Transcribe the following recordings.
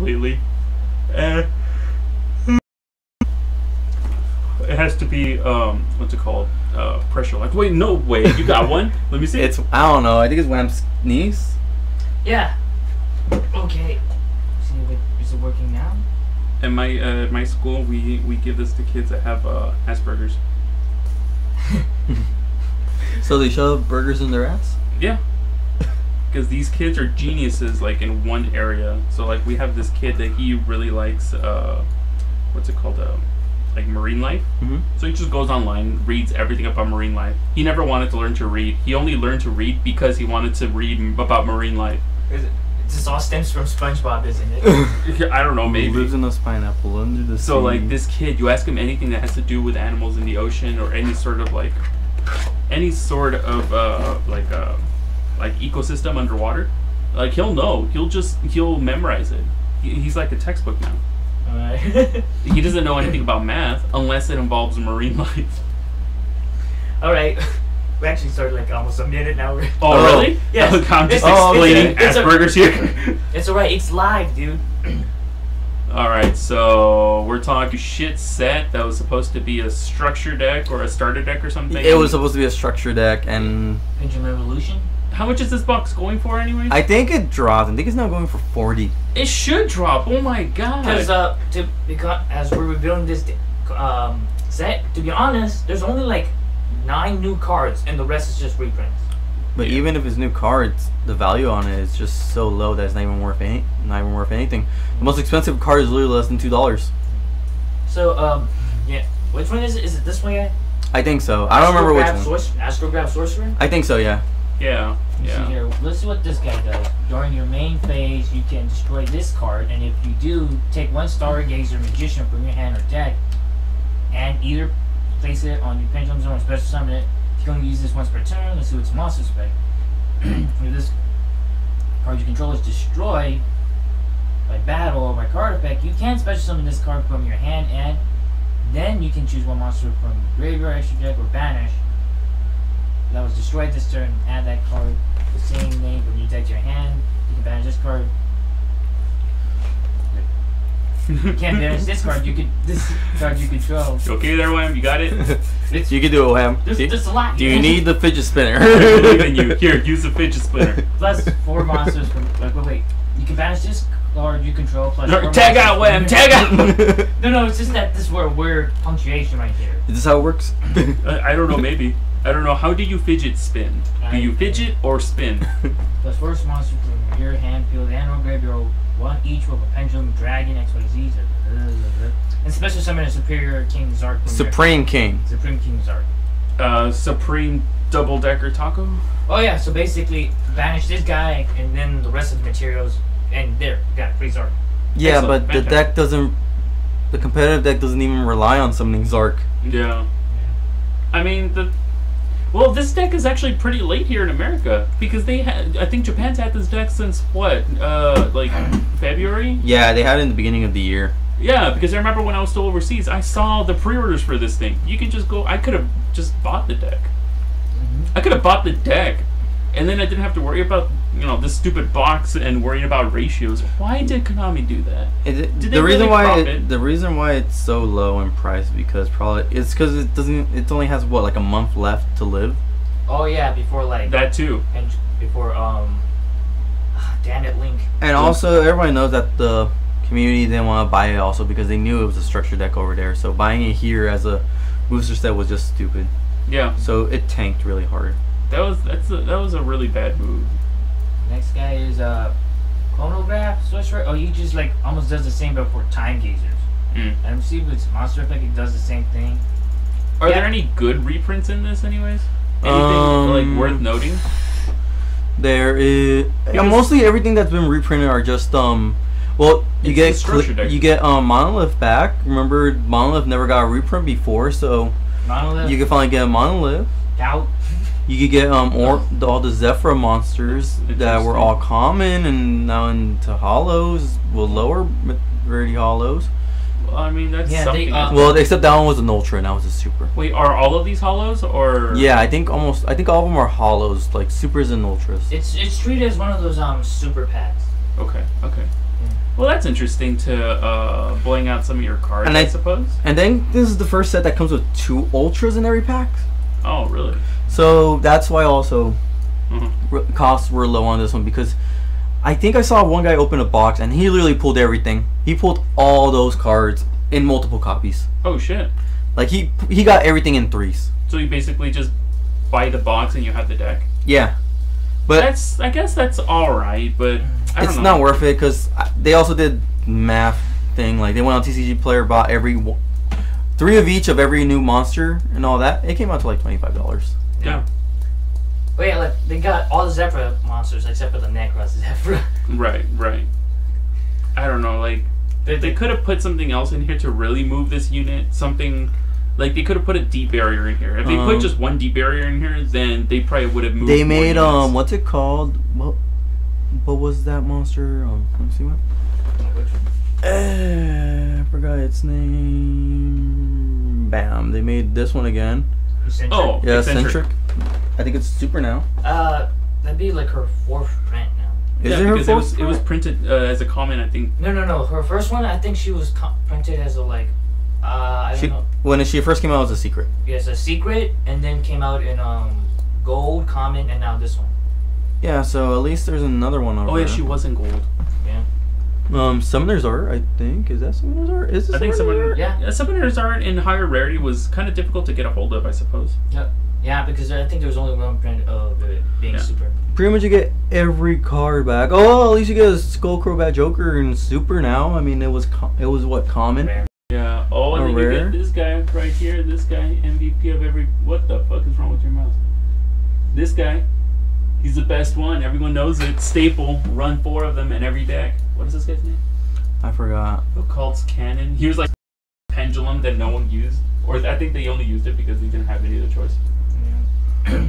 completely. It has to be what's it called? Pressure locked. Wait, no way. You got one? Let me see. It's I don't know. I think it's Wham's niece. Yeah. Okay. See, is it working now? At my school, we give this to kids that have Asperger's. So they shove burgers in their ass? Yeah. Because these kids are geniuses, like, in one area. So, like, we have this kid that he really likes, what's it called, like, marine life. Mm-hmm. So he just goes online, reads everything about marine life. He never wanted to learn to read. He only learned to read because he wanted to read about marine life. This all stems from SpongeBob, isn't it? I don't know, maybe. Who lives in a pineapple under the sea? So, like, this kid, you ask him anything that has to do with animals in the ocean or any sort of, like ecosystem underwater, like, he'll know. He'll memorize it. He's like a textbook now. Alright. He doesn't know anything about math unless it involves marine life. Alright. We actually started like almost a minute now. Oh, really? Yes. I'm just explaining Asperger's here. It's alright. It's live, dude. Alright, so we're talking shit set that was supposed to be a structure deck or a starter deck or something. It was supposed to be a structure deck, and Pendulum Evolution. How much is this box going for, anyways? I think it dropped. I think it's now going for 40. It should drop. Oh my god. Because as we're revealing this set, to be honest, there's only like 9 new cards, and the rest is just reprints. But Yeah. even if it's new cards, the value on it is just so low that it's not even worth anything. The most expensive card is literally less than $2. So yeah, which one is it? Is it this one? I think so. I don't remember which one. Astrograph Sorcerer. I think so. Yeah. Yeah. See Yeah. here, let's see what this guy does. During your main phase, you can destroy this card, and if you do, take 1 Stargazer Magician from your hand or deck, and either place it on your Pendulum Zone or special summon it. You can only use this once per turn. Let's see what's monster spec. If this card you control is destroyed by battle or by card effect, you can special summon this card from your hand, and then you can choose 1 monster from graveyard, extra deck, or banish that was destroyed this turn. Add that card, the same name from your deck to your hand. You can banish this card. You can't banish this card. This card you control. You okay there, Wham? You got it? You can do it, Wham. There's a lot. Do you need the fidget spinner? I believe in you. Here, use the fidget spinner. Plus 4 monsters from. Wait. You can banish this card you control. Plus No, 4 tag out, Wham! monsters. Tag out! No, it's just that this is where weird punctuation right here. Is this how it works? I don't know, maybe. I don't know. How do you fidget spin? Do you fidget or spin? Plus 4 monsters from your hand, field, and or graveyard. 1 each with a pendulum, dragon, XYZ. And special summon a superior King Zark. Supreme King. Supreme King Zark. Supreme double decker taco? Oh yeah, so basically banish this guy and then the rest of the materials, and there, you got free Zark. Yeah, Excellent. but the deck doesn't. The competitive deck doesn't even rely on summoning Zark. Yeah. I mean, well, this deck is actually pretty late here in America because I think Japan's had this deck since what, like February? Yeah, they had it in the beginning of the year. Yeah, because I remember when I was still overseas, I saw the pre-orders for this thing. You can just go. I could have just bought the deck. I could have bought the deck, and then I didn't have to worry about this stupid box and worrying about ratios. Why did Konami do that? The reason why it's so low in price because it only has what, like a month left to live. Oh yeah, before like That too. and before damn it, Link. And also, everybody knows that the community didn't want to buy it also because they knew it was a structure deck over there. So buying it here as a booster set was just stupid. Yeah. So it tanked really hard. That was a really bad move. Next guy is Chronograph Sorcerer. Oh, he just like almost does the same but for Time Gazers. And see if it's monster effect, it does the same thing. Are there any good reprints in this, anyways? Anything like worth noting? There is mostly everything that's been reprinted are just well, you get Monolith back. Remember, Monolith never got a reprint before, so Monolith. you can finally get a Monolith. Doubt. You could get all the Zephyr monsters that were all common and now into hollows, well, lower rarity hollows. Well, I mean, that's something. Well, except that one was an ultra and that was a super. Wait, are all of these hollows or? Yeah, I think all of them are hollows, like supers and ultras. It's treated as one of those super packs. Okay. Yeah. Well, that's interesting to bling out some of your cards, I suppose. And then this is the first set that comes with 2 ultras in every pack. Oh, really? So that's why also costs were low on this one, because I think I saw one guy open a box and he literally pulled everything. He pulled all those cards in multiple copies. Oh shit! Like he got everything in 3s. So you basically just buy the box and you have the deck. Yeah, but I guess that's all right, but I don't know. It's not worth it because they also did math thing. Like they went on TCG Player, bought 3 of each of every new monster and all that. It came out to like $25. Yeah. But yeah, like they got all the Zephyr monsters except for the Necros Zephyr. Right. I don't know. Like they could have put something else in here to really move this unit. Something like they could have put a deep barrier in here. If they put just one deep barrier in here, then they probably would have moved. They made what's it called? What was that monster? Let me see what. I forgot its name. Bam! They made this one again. Eccentric. Oh, yeah, Eccentric. I think it's super now. That'd be like her 4th print now. Is it her 4th? It was printed as a comment, I think. No. Her first one, I think she was printed as a like. I don't know. When she first came out, it was a secret. Yes, a secret, and then came out in gold, common, and now this one. Yeah, so at least there's another one over there. Oh yeah, she was in gold. Yeah. Summoner's Art, I think. Is that Summoner's Art? Is this? I think Summoner's Art? Summoner's Art in higher rarity was kind of difficult to get a hold of, I suppose. Yep. Yeah, because I think there was only one print of it being super. Pretty much you get every card back. Oh, at least you get a Skullcrobat Joker in super now. I mean, it was what, common? Rare. Yeah. Oh, and then you get this guy right here. This guy, MVP of every. What the fuck is wrong with your mouse? This guy. He's the best one. Everyone knows it. Staple. Run 4 of them in every deck. What is this guy's name? I forgot. Occult's Cannon. He was like Pendulum that no one used. Or I think they only used it because they didn't have any other choice. Yeah.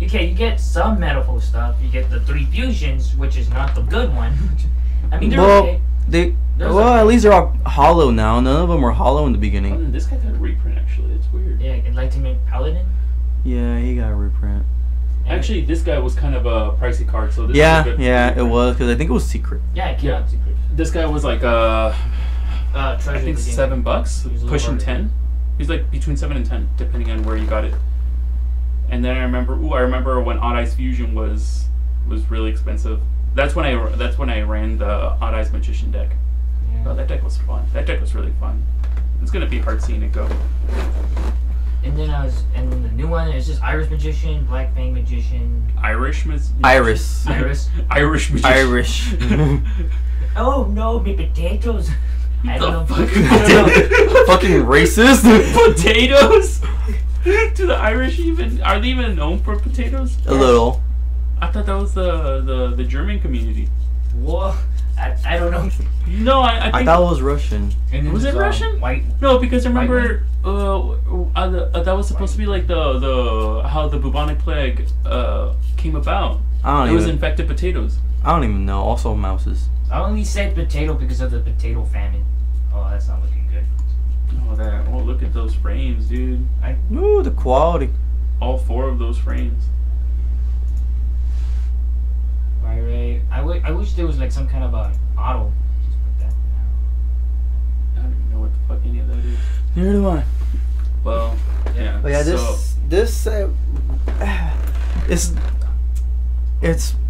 Okay, you get some Metaphor stuff. You get the 3 fusions, which is not the good one. I mean, they're okay. At least they're all hollow now. None of them were hollow in the beginning. Oh, and this guy got a reprint, actually. It's weird. Yeah, Enlightenment Paladin. Yeah, he got a reprint. Actually, this guy was kind of a pricey card, so this was a good it was, because I think it was secret. Yeah, it came out secret. This guy was like I think $7, pushing 10. He's like between 7 and 10, depending on where you got it. And then I remember when Odd Eyes Fusion was really expensive. That's when I ran the Odd Eyes Magician deck. Yeah. Oh, that deck was fun. That deck was really fun. It's gonna be hard seeing it go. And then the new one is just Irish Magician, Black Fang Magician. Iris. Irish Magician. Irish. Oh no, me potatoes. I don't know. Fucking racist. Potatoes. Do the Irish are they even known for potatoes? A little. I thought that was the German community. Whoa. I don't know. No, I think I thought it was Russian. And was it Russian? White. No, because remember, that was supposed to be like the how the bubonic plague came about. It was infected potatoes. I don't even know. Also mouses. I only said potato because of the potato famine. Oh, that's not looking good. Oh, look at those frames, dude. Ooh, the quality. All 4 of those frames. Right. I wish there was like some kind of a auto. Just put that down. I don't even know what the fuck any of that is. Neither do I. Well, yeah. But yeah, this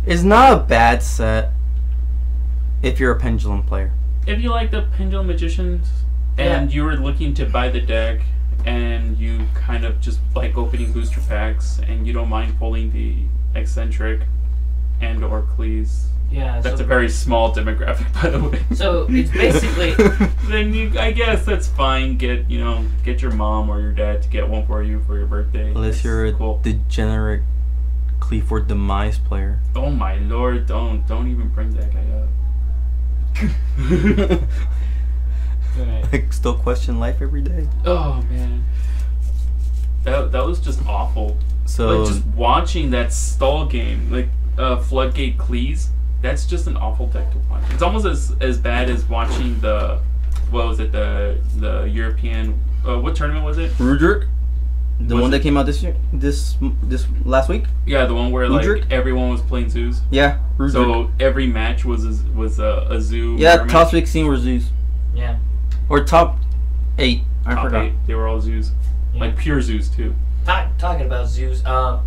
it's not a bad set if you're a Pendulum player. If you like the Pendulum Magicians and you were looking to buy the deck and you kind of just like opening booster packs and you don't mind pulling the Eccentric and or Cleese. Yeah, that's a very small demographic, by the way. So it's basically then I guess that's fine. Get your mom or your dad to get one for you for your birthday. Unless you're a degenerate Cleeford Demise player. Oh my lord! Don't even bring that guy up. I still question life every day. Oh man, that was just awful. So like, just watching that stall game, like Floodgate Cleese, that's just an awful deck to watch. It's almost as bad as watching the European what tournament was it? Rudrick? The one that came out this year, this last week. Yeah, the one where Udrick? like everyone was playing zoos. Yeah, Udrick. So every match was a zoo. Yeah, top match. 16 were zoos. Yeah. Or top 8. I Top forgot. 8. They were all zoos, like pure zoos too. Talking about zoos,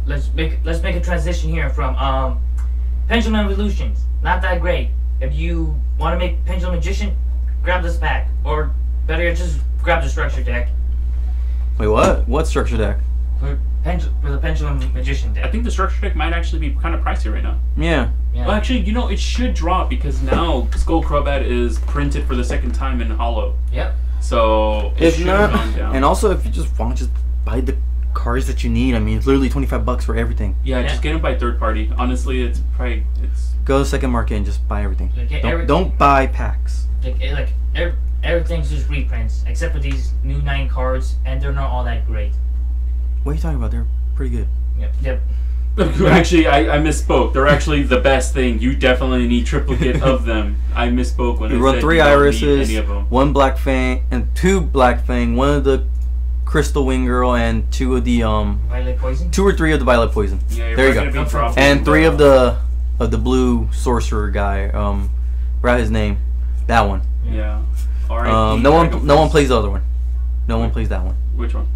let's make a transition here from Pendulum Evolutions. Not that great. If you want to make Pendulum Magician, grab this pack, or better yet, just grab the structure deck. Wait, what? What structure deck? For the Pendulum Magician deck. I think the structure deck might actually be kind of pricey right now. Yeah. Yeah. Well, actually, it should drop because now Skull Crobat is printed for the second time in hollow. Yep. So it If should not, have gone down. and also if you just want to just buy the cards that you need, I mean, it's literally $25 for everything. Yeah, just get them by third party. Honestly, it's Go to second market and just buy everything. Like, Don't buy packs. Everything's just reprints, except for these new 9 cards, and they're not all that great. What are you talking about? They're pretty good. Yep. Actually, I misspoke. They're actually the best thing. You definitely need triplicate of them. I misspoke when You I run said 3 you don't need irises, any of them. 1 black fang, and 2 black fang, 1 of the crystal wing girl, and 2 of the Violet Poison. 2 or 3 of the violet poison. Yeah, there you probably go. gonna be dropping And 3 of the blue sorcerer guy. Forgot his name. That one. Yeah. No one plays the other one. No one plays that one. Which one?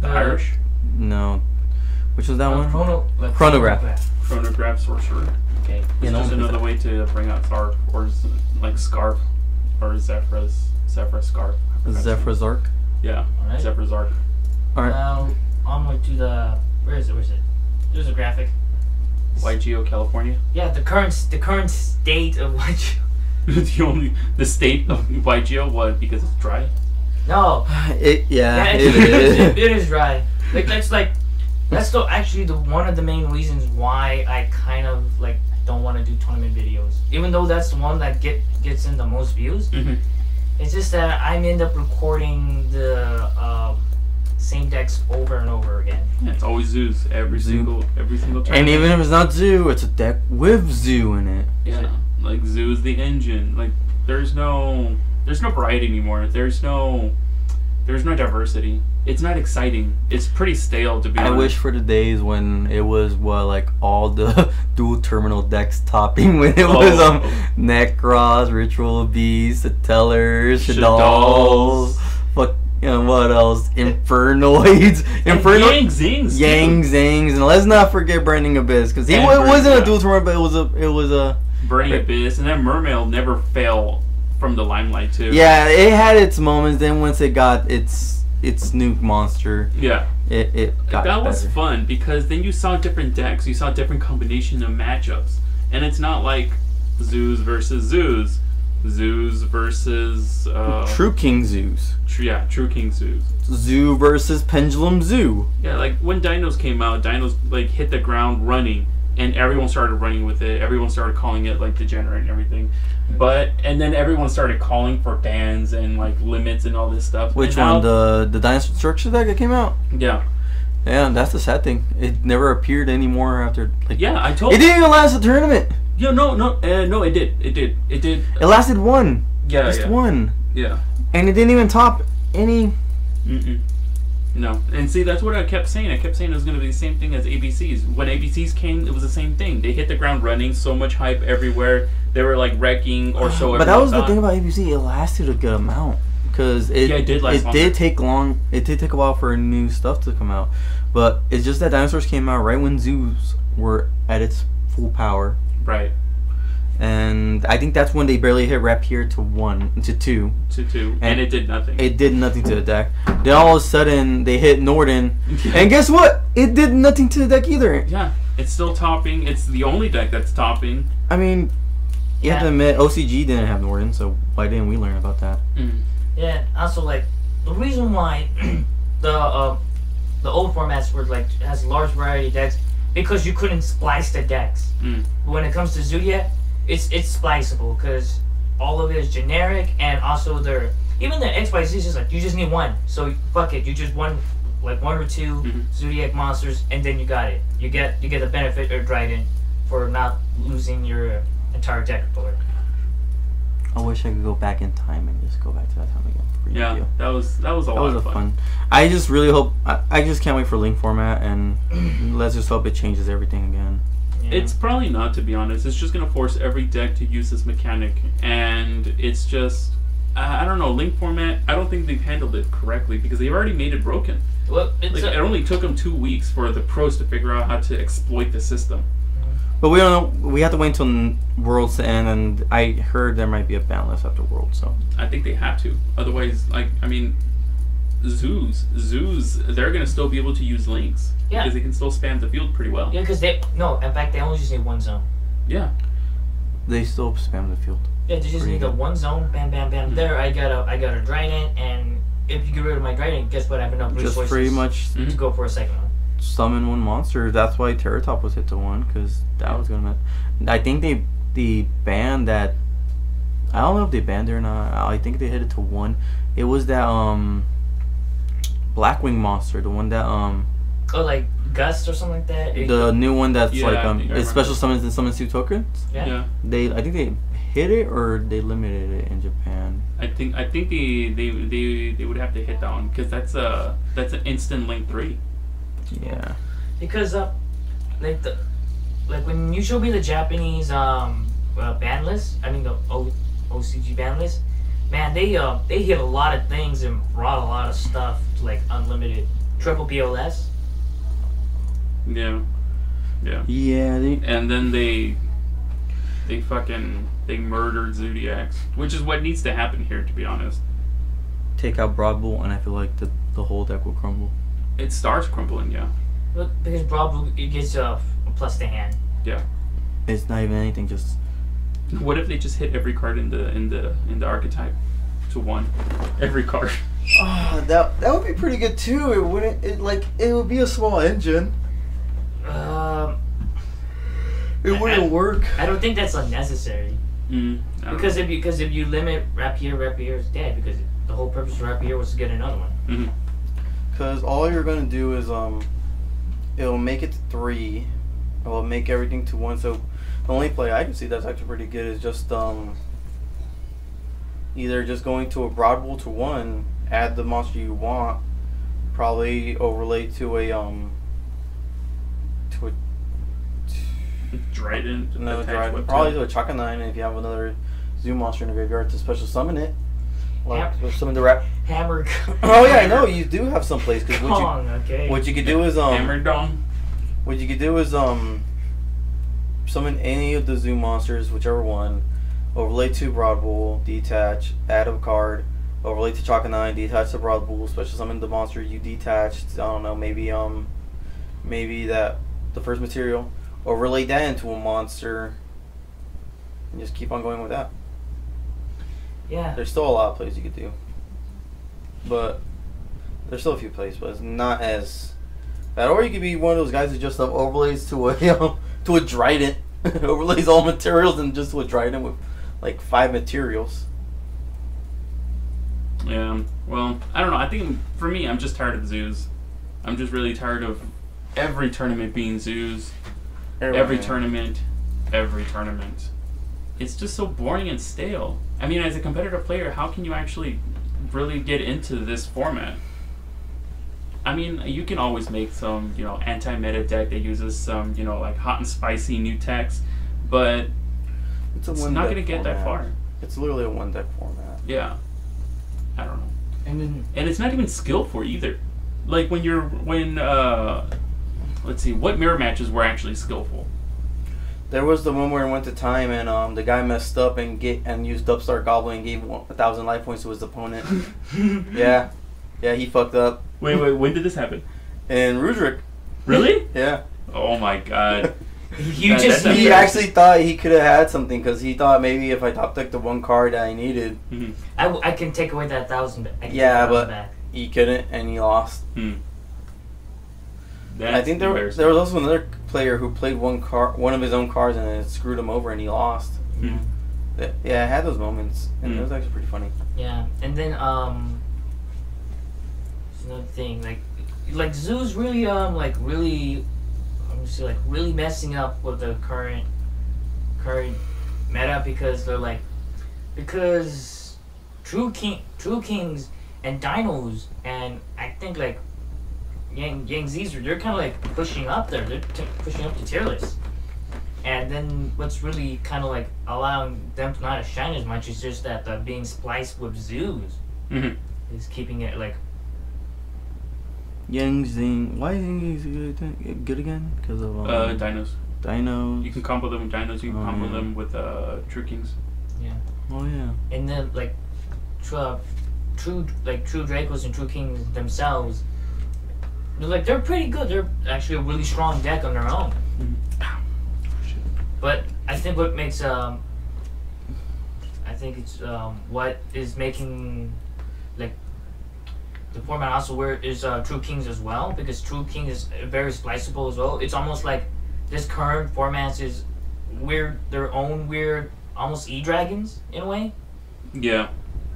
The Irish? No. Which was that one? Chronograph. Chronograph sorcerer. Okay. It's just another way to bring out Zark or like Scarf or Zephyrus Scarf. Zephyrus Arc. Yeah. Alright. Zephyrus Arc. Alright. Now onward to the where is it? There's a graphic. YGOh California. Yeah, the current state of YGOh. the state of YGOh, what? Because it's dry. No. It is. It is dry. That's actually one of the main reasons why I kind of don't want to do tournament videos. Even though that's the one that gets in the most views. Mm-hmm. It's just that I end up recording the same decks over and over again. Yeah, it's always zoos every single time. And even if it's not zoo, it's a deck with zoo in it. Yeah, like zoo's the engine. Like there's no variety anymore. There's no diversity. It's not exciting. It's pretty stale, to be honest. I wish for the days when it was all the dual terminal decks topping, when it was Necros, Ritual Beasts, Tellers, Shaddolls, what else? Infernoids, Yang Zings. Yang Zings, and let's not forget Branding Abyss, because he wasn't a dual terminal, but it was a Burning Abyss, and then Mermail never failed from the limelight too. Yeah, it had its moments. Then once it got its new monster, it got that was better. fun because then you saw different decks, you saw different combination of matchups, and it's not like zoos versus zoos versus True King Zoos. True King Zoos. Zoo versus Pendulum Zoo. Yeah, like when Dinos came out, Dinos hit the ground running, and everyone started running with it. Everyone started calling it degenerate and everything. And then everyone started calling for bans and limits and all this stuff. Which one? The Dinosaur Structure deck that came out? Yeah. Yeah, that's the sad thing. It never appeared anymore after. Yeah, I told. It didn't even last the tournament. Yeah, no, it did. It lasted one. Yeah, just one. Yeah. And it didn't even top any. No, and see, that's what I kept saying. I kept saying it was going to be the same thing as ABCs. When ABCs came, it was the same thing. They hit the ground running, so much hype everywhere. They were wrecking or so. But that was the thing about ABC. It lasted a good amount because it did last longer. It did take long. It did take a while for new stuff to come out. But it's just that Dinosaurs came out right when zoos were at its full power. Right. And I think that's when they barely hit Rapier to 2. And it did nothing. It did nothing to the deck. Then all of a sudden they hit Norden. And guess what? It did nothing to the deck either. Yeah. It's still topping. It's the only deck that's topping. I mean, you have to admit, OCG didn't have Norden, so why didn't we learn about that? Yeah, also the reason why the old formats were has large variety of decks, because you couldn't splice the decks. When it comes to Zodiac, it's spliceable because all of it is generic, and also even the XYZ is just you just need one. So fuck it, you just one or two Zodiac monsters, and then you got it. You get the benefit of Dryden for not losing your entire deck board. I wish I could go back in time and just go back to that time again. Yeah, deal. that was a lot of fun. I just really hope. I just can't wait for Link format, and let's just hope it changes everything again. Yeah. It's probably not, to be honest. It's just gonna force every deck to use this mechanic, and it's just I don't know. Link format. I don't think they've handled it correctly because they've already made it broken. Well, Like, it only took them 2 weeks for the pros to figure out how to exploit the system. But we don't know. We have to wait until Worlds to end, and I heard there might be a ban list after Worlds. So I think they have to. Otherwise, like, I mean, zoos, they're gonna still be able to use links because they can still spam the field pretty well. Yeah, because in fact, they only just need one zone. Yeah. they still spam the field. Yeah, they just need the one zone. Bam, bam, bam. There, I got a Trident, and if you get rid of my Trident, guess what? I have enough resources. Just pretty much to go for a second one. Summon one monster. That's why Terratop was hit to 1, because that was gonna. I think they banned that. I don't know if they banned it or not. I think they hit it to 1. It was that Blackwing monster, the one that Oh, like Gust or something like that. the new one that's Yeah, it special summons and summons 2 tokens. Yeah. I think they hit it or they limited it in Japan. I think they would have to hit that one because that's an instant link 3. Yeah. Because like when you showed me the Japanese ban list, I mean the OCG ban list, man, they hit a lot of things and brought a lot of stuff to like unlimited triple PLS. Yeah. Yeah. And then they murdered Zodiacs, which is what needs to happen here, to be honest. Take out Broad Bull, and I feel like the whole deck will crumble. It starts crumbling, yeah. But because Broad it gets a plus to hand. Yeah. It's not even anything. Just What if they just hit every card in the archetype to 1? Every card. oh, that would be pretty good too. It wouldn't. It would be a small engine. It wouldn't work. I don't think that's unnecessary. Because if you limit Rapier is dead, because the whole purpose of Rapier was to get another one. Because all you're gonna do is it'll make it to 3. It will make everything to 1. So the only play I can see that's actually pretty good is just either just going to a Broad Bull to 1, add the monster you want, probably overlay to a Trident. no Trident, probably to a Chakanine, and if you have another Zoo monster in the graveyard to special summon it, like summon the rat. Hammer. Oh yeah, I know you do have some place because okay. what you could do is Hammer Dome. what you could do is summon any of the Zoo monsters, whichever one, overlay to Broad Bull, detach, add a card, overlay to Chakanine, detach the Broad Bull, special summon the monster you detached. I don't know, maybe that the first material, overlay that into a monster, and just keep on going with that. Yeah. There's still a lot of plays you could do, but there's still a few plays, but it's not as bad. Or you could be one of those guys who just have overlays to a Trident, overlays all materials and just to a Trident with like 5 materials. Yeah. Well, I don't know. I think for me, I'm just tired of zoos. I'm just really tired of every tournament being zoos. Every tournament. It's just so boring and stale. I mean, as a competitive player, how can you actually really get into this format? I mean, you can always make some, anti-meta deck that uses some, like hot and spicy new techs, but it's not going to get that far. It's literally a 1 deck format. Yeah. I don't know. And it's not even skillful either. Like let's see, what mirror matches were actually skillful? There was the one where it went to time and the guy messed up and used Upstart Goblin and gave 1,000 life points to his opponent. Yeah, he fucked up. Wait, when did this happen? In Rudrick. Really? Yeah. Oh my god. He actually thought he could have had something because he thought maybe if I top decked the 1 card that I needed. I can take away that 1,000. Yeah, but he couldn't and he lost. I think there was also another player who played one of his own cards and it screwed him over and he lost. Yeah, I had those moments and it was actually pretty funny. Yeah, and then there's another thing like zoos really really messing up with the current meta because they're like Because True Kings and Dinos, and I think like Yang Zs, they're kind of like pushing up there. They're pushing up the tier list. And then what's really kind of like allowing them to not shine as much is just that being spliced with zoos is keeping it like. Yang Zing. Why is Yang Zing good again? Because of Dinos. Dinos. You can combo them with Dinos. You can combo them with True Kings. Yeah. Oh yeah. And then like true Dracos and True Kings themselves, they're pretty good. They're actually a really strong deck on their own. But I think what makes what is making like the format also weird is True Kings as well, because True King is very spliceable as well. It's almost like this current format is weird, their own weird, almost E-dragons in a way. Yeah.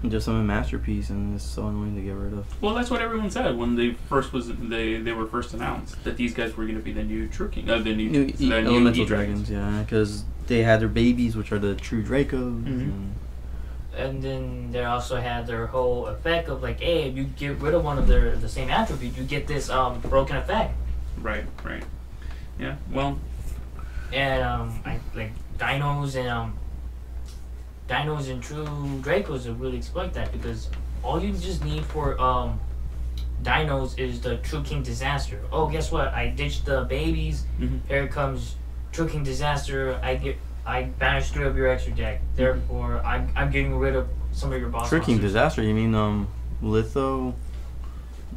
Just some masterpiece, and it's so annoying to get rid of. Well, that's what everyone said when they were first announced, that these guys were going to be the new True King, the new Elemental Dragons, yeah, because they had their babies, which are the True Dracos. And then they also had their whole effect of like, hey, if you get rid of one of the same attribute, you get this broken effect. Right. Yeah. Well. And I like Dinos and True Dracos will really exploit that, because all you just need for Dinos is the True King Disaster. Oh, guess what? I ditched the babies. Here comes True King Disaster. I banished 3 of your extra deck. Therefore, I'm getting rid of some of your boss True King monsters. Disaster? You mean Litho?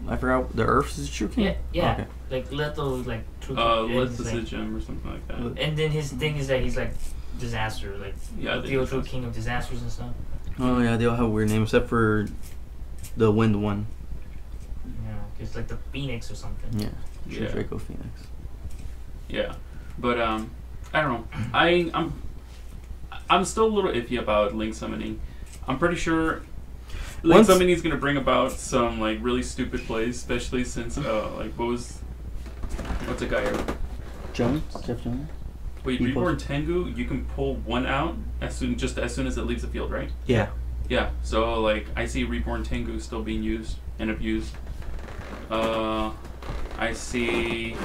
I forgot the Earth's is True King. Yeah. Okay. Like Litho, like True King. Litho's a gem or something like that. And then his thing is that he's like disaster, like the True King of Disasters and stuff. Oh yeah, they all have weird names except for the Wind one. Yeah, it's like the Phoenix or something. Yeah. Draco Phoenix. Yeah, but I don't know. I'm still a little iffy about Link summoning. I'm pretty sure Link summoning is gonna bring about some like really stupid plays, especially since what's a guy? Jeff Jones. Wait, Reborn Tengu, you can pull one out as soon as it leaves the field, right? Yeah. Yeah. So like I see Reborn Tengu still being used and abused. I see.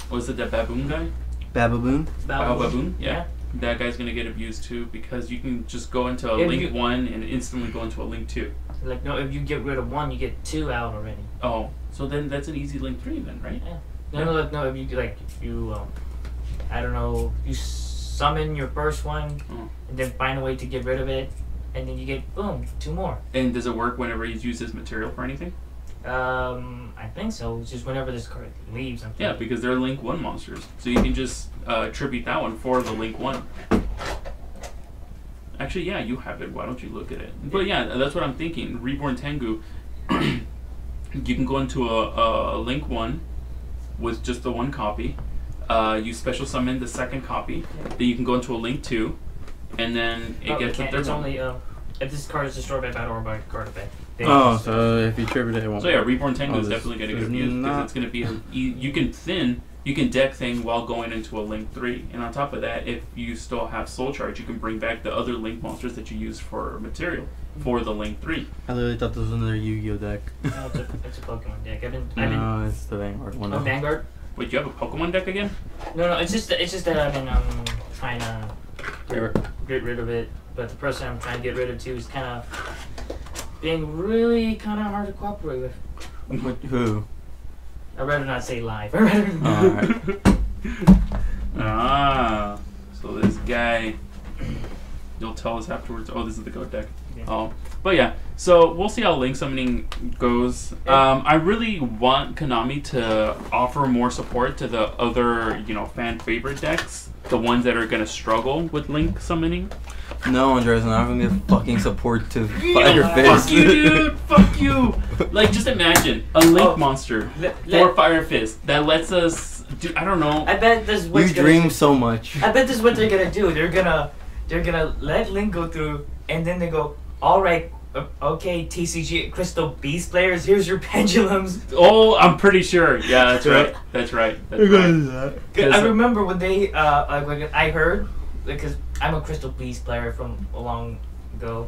Was it that Baboon guy? Baboon? Yeah. That guy's gonna get abused too, because you can just go into a Link 1 and instantly go into a Link 2. Like, no, if you get rid of 1, you get 2 out already. Oh, so then that's an easy Link 3 then, right? Yeah. No, if you I don't know, you summon your first one, and then find a way to get rid of it, and then you get, boom, 2 more. And does it work whenever he's used his material for anything? I think so. It's just whenever this card leaves. Yeah, because they're Link 1 monsters. So you can just tribute that one for the Link 1. Actually, yeah, you have it. Why don't you look at it? But yeah, that's what I'm thinking. Reborn Tengu, you can go into a Link 1 with just the 1 copy. You special summon the 2nd copy. Then you can go into a Link 2. And then it gets the 3rd one. It's only if this card is destroyed by battle or by card effect. So if you tribute it, it won't. So yeah, Reborn Tengu is definitely going to get abused, because it's going to be you can deck thing while going into a Link 3. And on top of that, if you still have Soul Charge, you can bring back the other Link monsters that you use for material for the Link 3. I literally thought this was another Yu-Gi-Oh deck. No, it's a Pokemon deck. No, it's the Vanguard one. Oh, Vanguard? Wait, you have a Pokemon deck again? No, it's just that I've been trying to get rid of it. But the person I'm trying to get rid of too is kind of being really kind of hard to cooperate with. With who? I'd rather not say live. Alright. So this guy, you'll tell us afterwards. Oh, this is the goat deck. Yeah. Oh, but yeah. So we'll see how Link summoning goes. I really want Konami to offer more support to the other, fan favorite decks, the ones that are gonna struggle with Link summoning. No, Andres, I'm not gonna give fucking support to Fire Fist. Fuck you, dude! Fuck you! Like, just imagine a Link monster for Fire Fist that lets us do. I don't know. I bet this. You dream so much. I bet this is what they're gonna do. They're gonna let Link go through, and then they go, all right, okay, TCG Crystal Beast players, here's your pendulums. Oh, I'm pretty sure. Yeah, that's right. That's right. That's right. I remember when they, I heard, because I'm a Crystal Beast player from a long ago.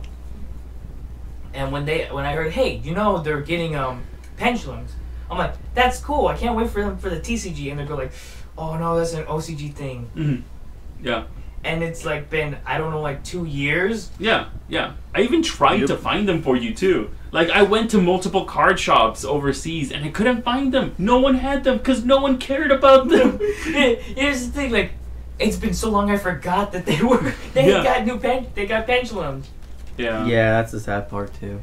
And when I heard, hey, they're getting pendulums, I'm like, that's cool. I can't wait for them for the TCG. And they go like, oh no, that's an OCG thing. Mm-hmm. Yeah. And it's like been, I don't know, like 2 years. Yeah. I even tried to find them for you too. Like, I went to multiple card shops overseas and I couldn't find them. No one had them because no one cared about them. Here's the thing, like, it's been so long I forgot that they got pendulums. Yeah. Yeah, that's the sad part too.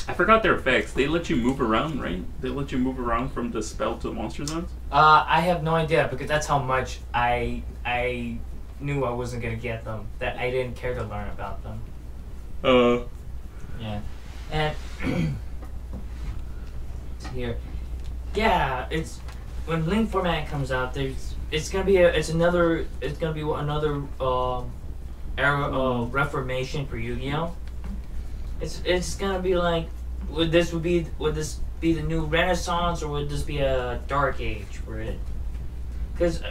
I forgot their effects. They let you move around, right? They let you move around from the spell to the monster zones? I have no idea because that's how much I knew I wasn't gonna get them. That I didn't care to learn about them. Yeah. And here. Yeah, it's when Link format comes out, it's gonna be another era of reformation for Yu-Gi-Oh! It's gonna be like, would this be the new Renaissance, or would this be a Dark Age for it? Because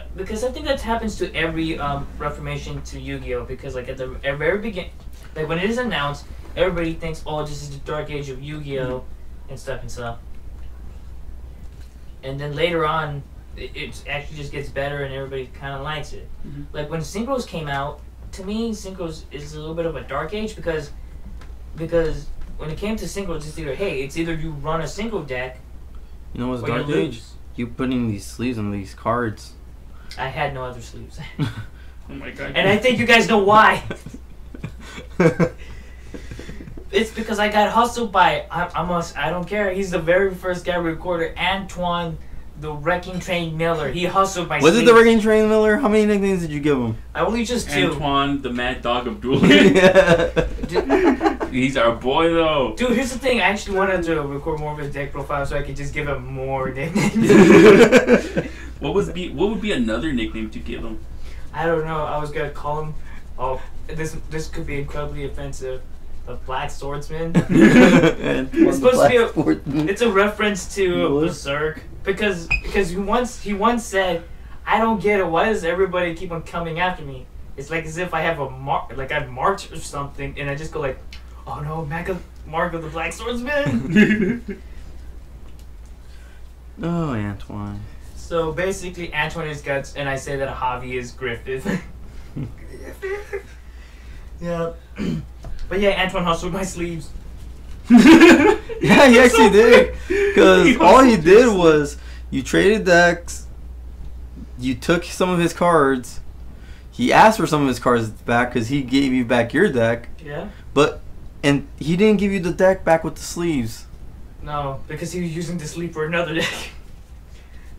I think that happens to every reformation to Yu-Gi-Oh! Because like at the very beginning, like when it is announced, everybody thinks, oh, this is the Dark Age of Yu-Gi-Oh! And stuff. And then later on, it actually just gets better and everybody kind of likes it. Mm-hmm. Like when Synchros came out, to me, Synchros is a little bit of a Dark Age because when it came to Synchros, it's either you run a Synchro deck. You know what's Dark Age? You putting these sleeves on these cards. I had no other sleeves. Oh my god. And I think you guys know why. It's because I got hustled by, I don't care, he's the very first guy recorded, Antoine the Wrecking Train Miller. He hustled my Was sleeves. it the Wrecking Train Miller? How many nicknames did you give him? I only just 2. Antoine the Mad Dog of Dueling. Yeah. He's our boy though. Dude, here's the thing, I actually wanted to record more of his deck profile so I could just give him more nicknames. What would be another nickname to give him? I don't know, I was gonna call him, this could be incredibly offensive. The Black Swordsman. It's supposed to be it's a reference to Berserk because he once said, I don't get it. Why does everybody keep on coming after me? It's like as if I have I've marched or something, and I just go like, oh no, Mark of the Black Swordsman. Oh, Antoine. So basically, Antoine is Guts, and I say that Javi is Griffith. Yeah. But yeah, Antoine hustled my sleeves. Yeah, he actually did. Because all he did was, you traded decks, you took some of his cards, he asked for some of his cards back because he gave you back your deck. Yeah. And he didn't give you the deck back with the sleeves. No, because he was using the sleeve for another deck.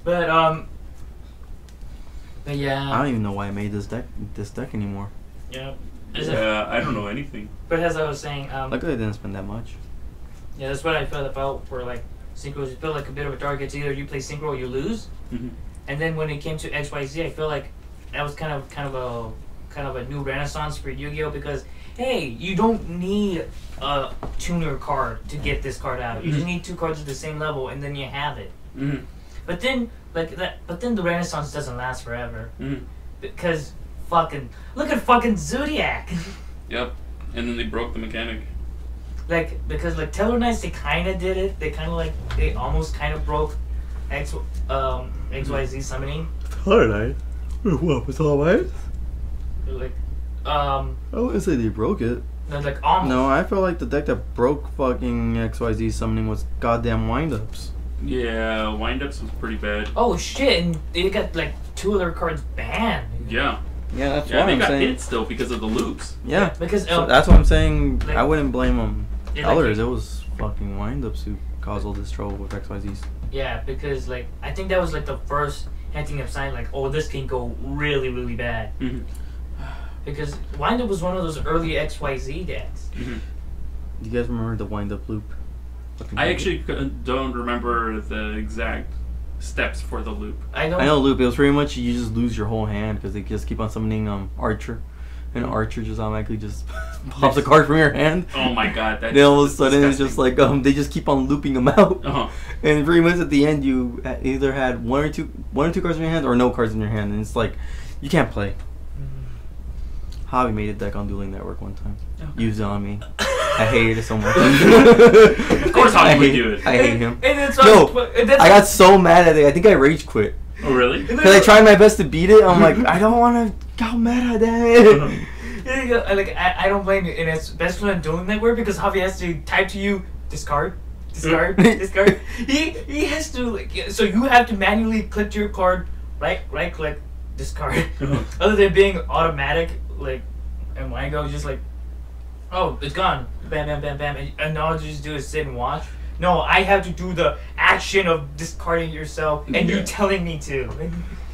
But yeah. I don't even know why I made this deck anymore. Yeah. I don't know anything. But as I was saying, luckily I didn't spend that much. Yeah, that's what I felt about for like Synchros. It felt like a bit of a Dark Age. Either you play Synchro or you lose. Mm-hmm. And then when it came to XYZ, I feel like that was kind of a new renaissance for Yu-Gi-Oh! Because hey, you don't need a tuner card to get this card out. You just need 2 cards at the same level, and then you have it. Mm-hmm. But then the renaissance doesn't last forever because look at fucking Zodiac. Yep. And then they broke the mechanic. Because Teller Knights, they kind of did it. They almost kind of broke XYZ summoning. Teller Knights? What, with all white? I wouldn't say they broke it. No, almost. No, I felt like the deck that broke fucking XYZ summoning was goddamn Windups. Yeah, Windups was pretty bad. Oh shit, and they got 2 of their cards banned. Yeah. Yeah, that's what I'm saying. They got hit still because of the loops. Yeah, because so that's what I'm saying. I wouldn't blame them. Tellers, it was fucking Windups who caused all this trouble with XYZs. Yeah, because I think that was the first hinting of sign oh, this can go really, really bad. Mm-hmm. Because Windup was one of those early XYZ decks. Mm-hmm. Do you guys remember the Windup loop? I actually don't remember the exact steps for the loop. I know loop. It was pretty much you just lose your whole hand because they just keep on summoning Archer, and Archer just automatically just pops a card from your hand. Oh my god! Then all of a sudden it's just they just keep on looping them out, and pretty much at the end you either had one or two cards in your hand or no cards in your hand, and it's you can't play. Javi made a deck on Dueling Network one time. Okay. Used it on me. I hated it so much. Of course, Javi would do it. I hate him. And it's I got so mad at it. I think I rage quit. Oh really? Because I tried my best to beat it. I'm like, I don't want to get mad at it. Like I don't blame you, and it's best when I'm doing that word because Javi has to type to you discard. He has to so you have to manually click your card, right click, discard. Other than being automatic, and YGOh just oh, it's gone, bam bam bam bam, and all you just do is sit and watch. No, I have to do the action of discarding yourself, and you telling me to.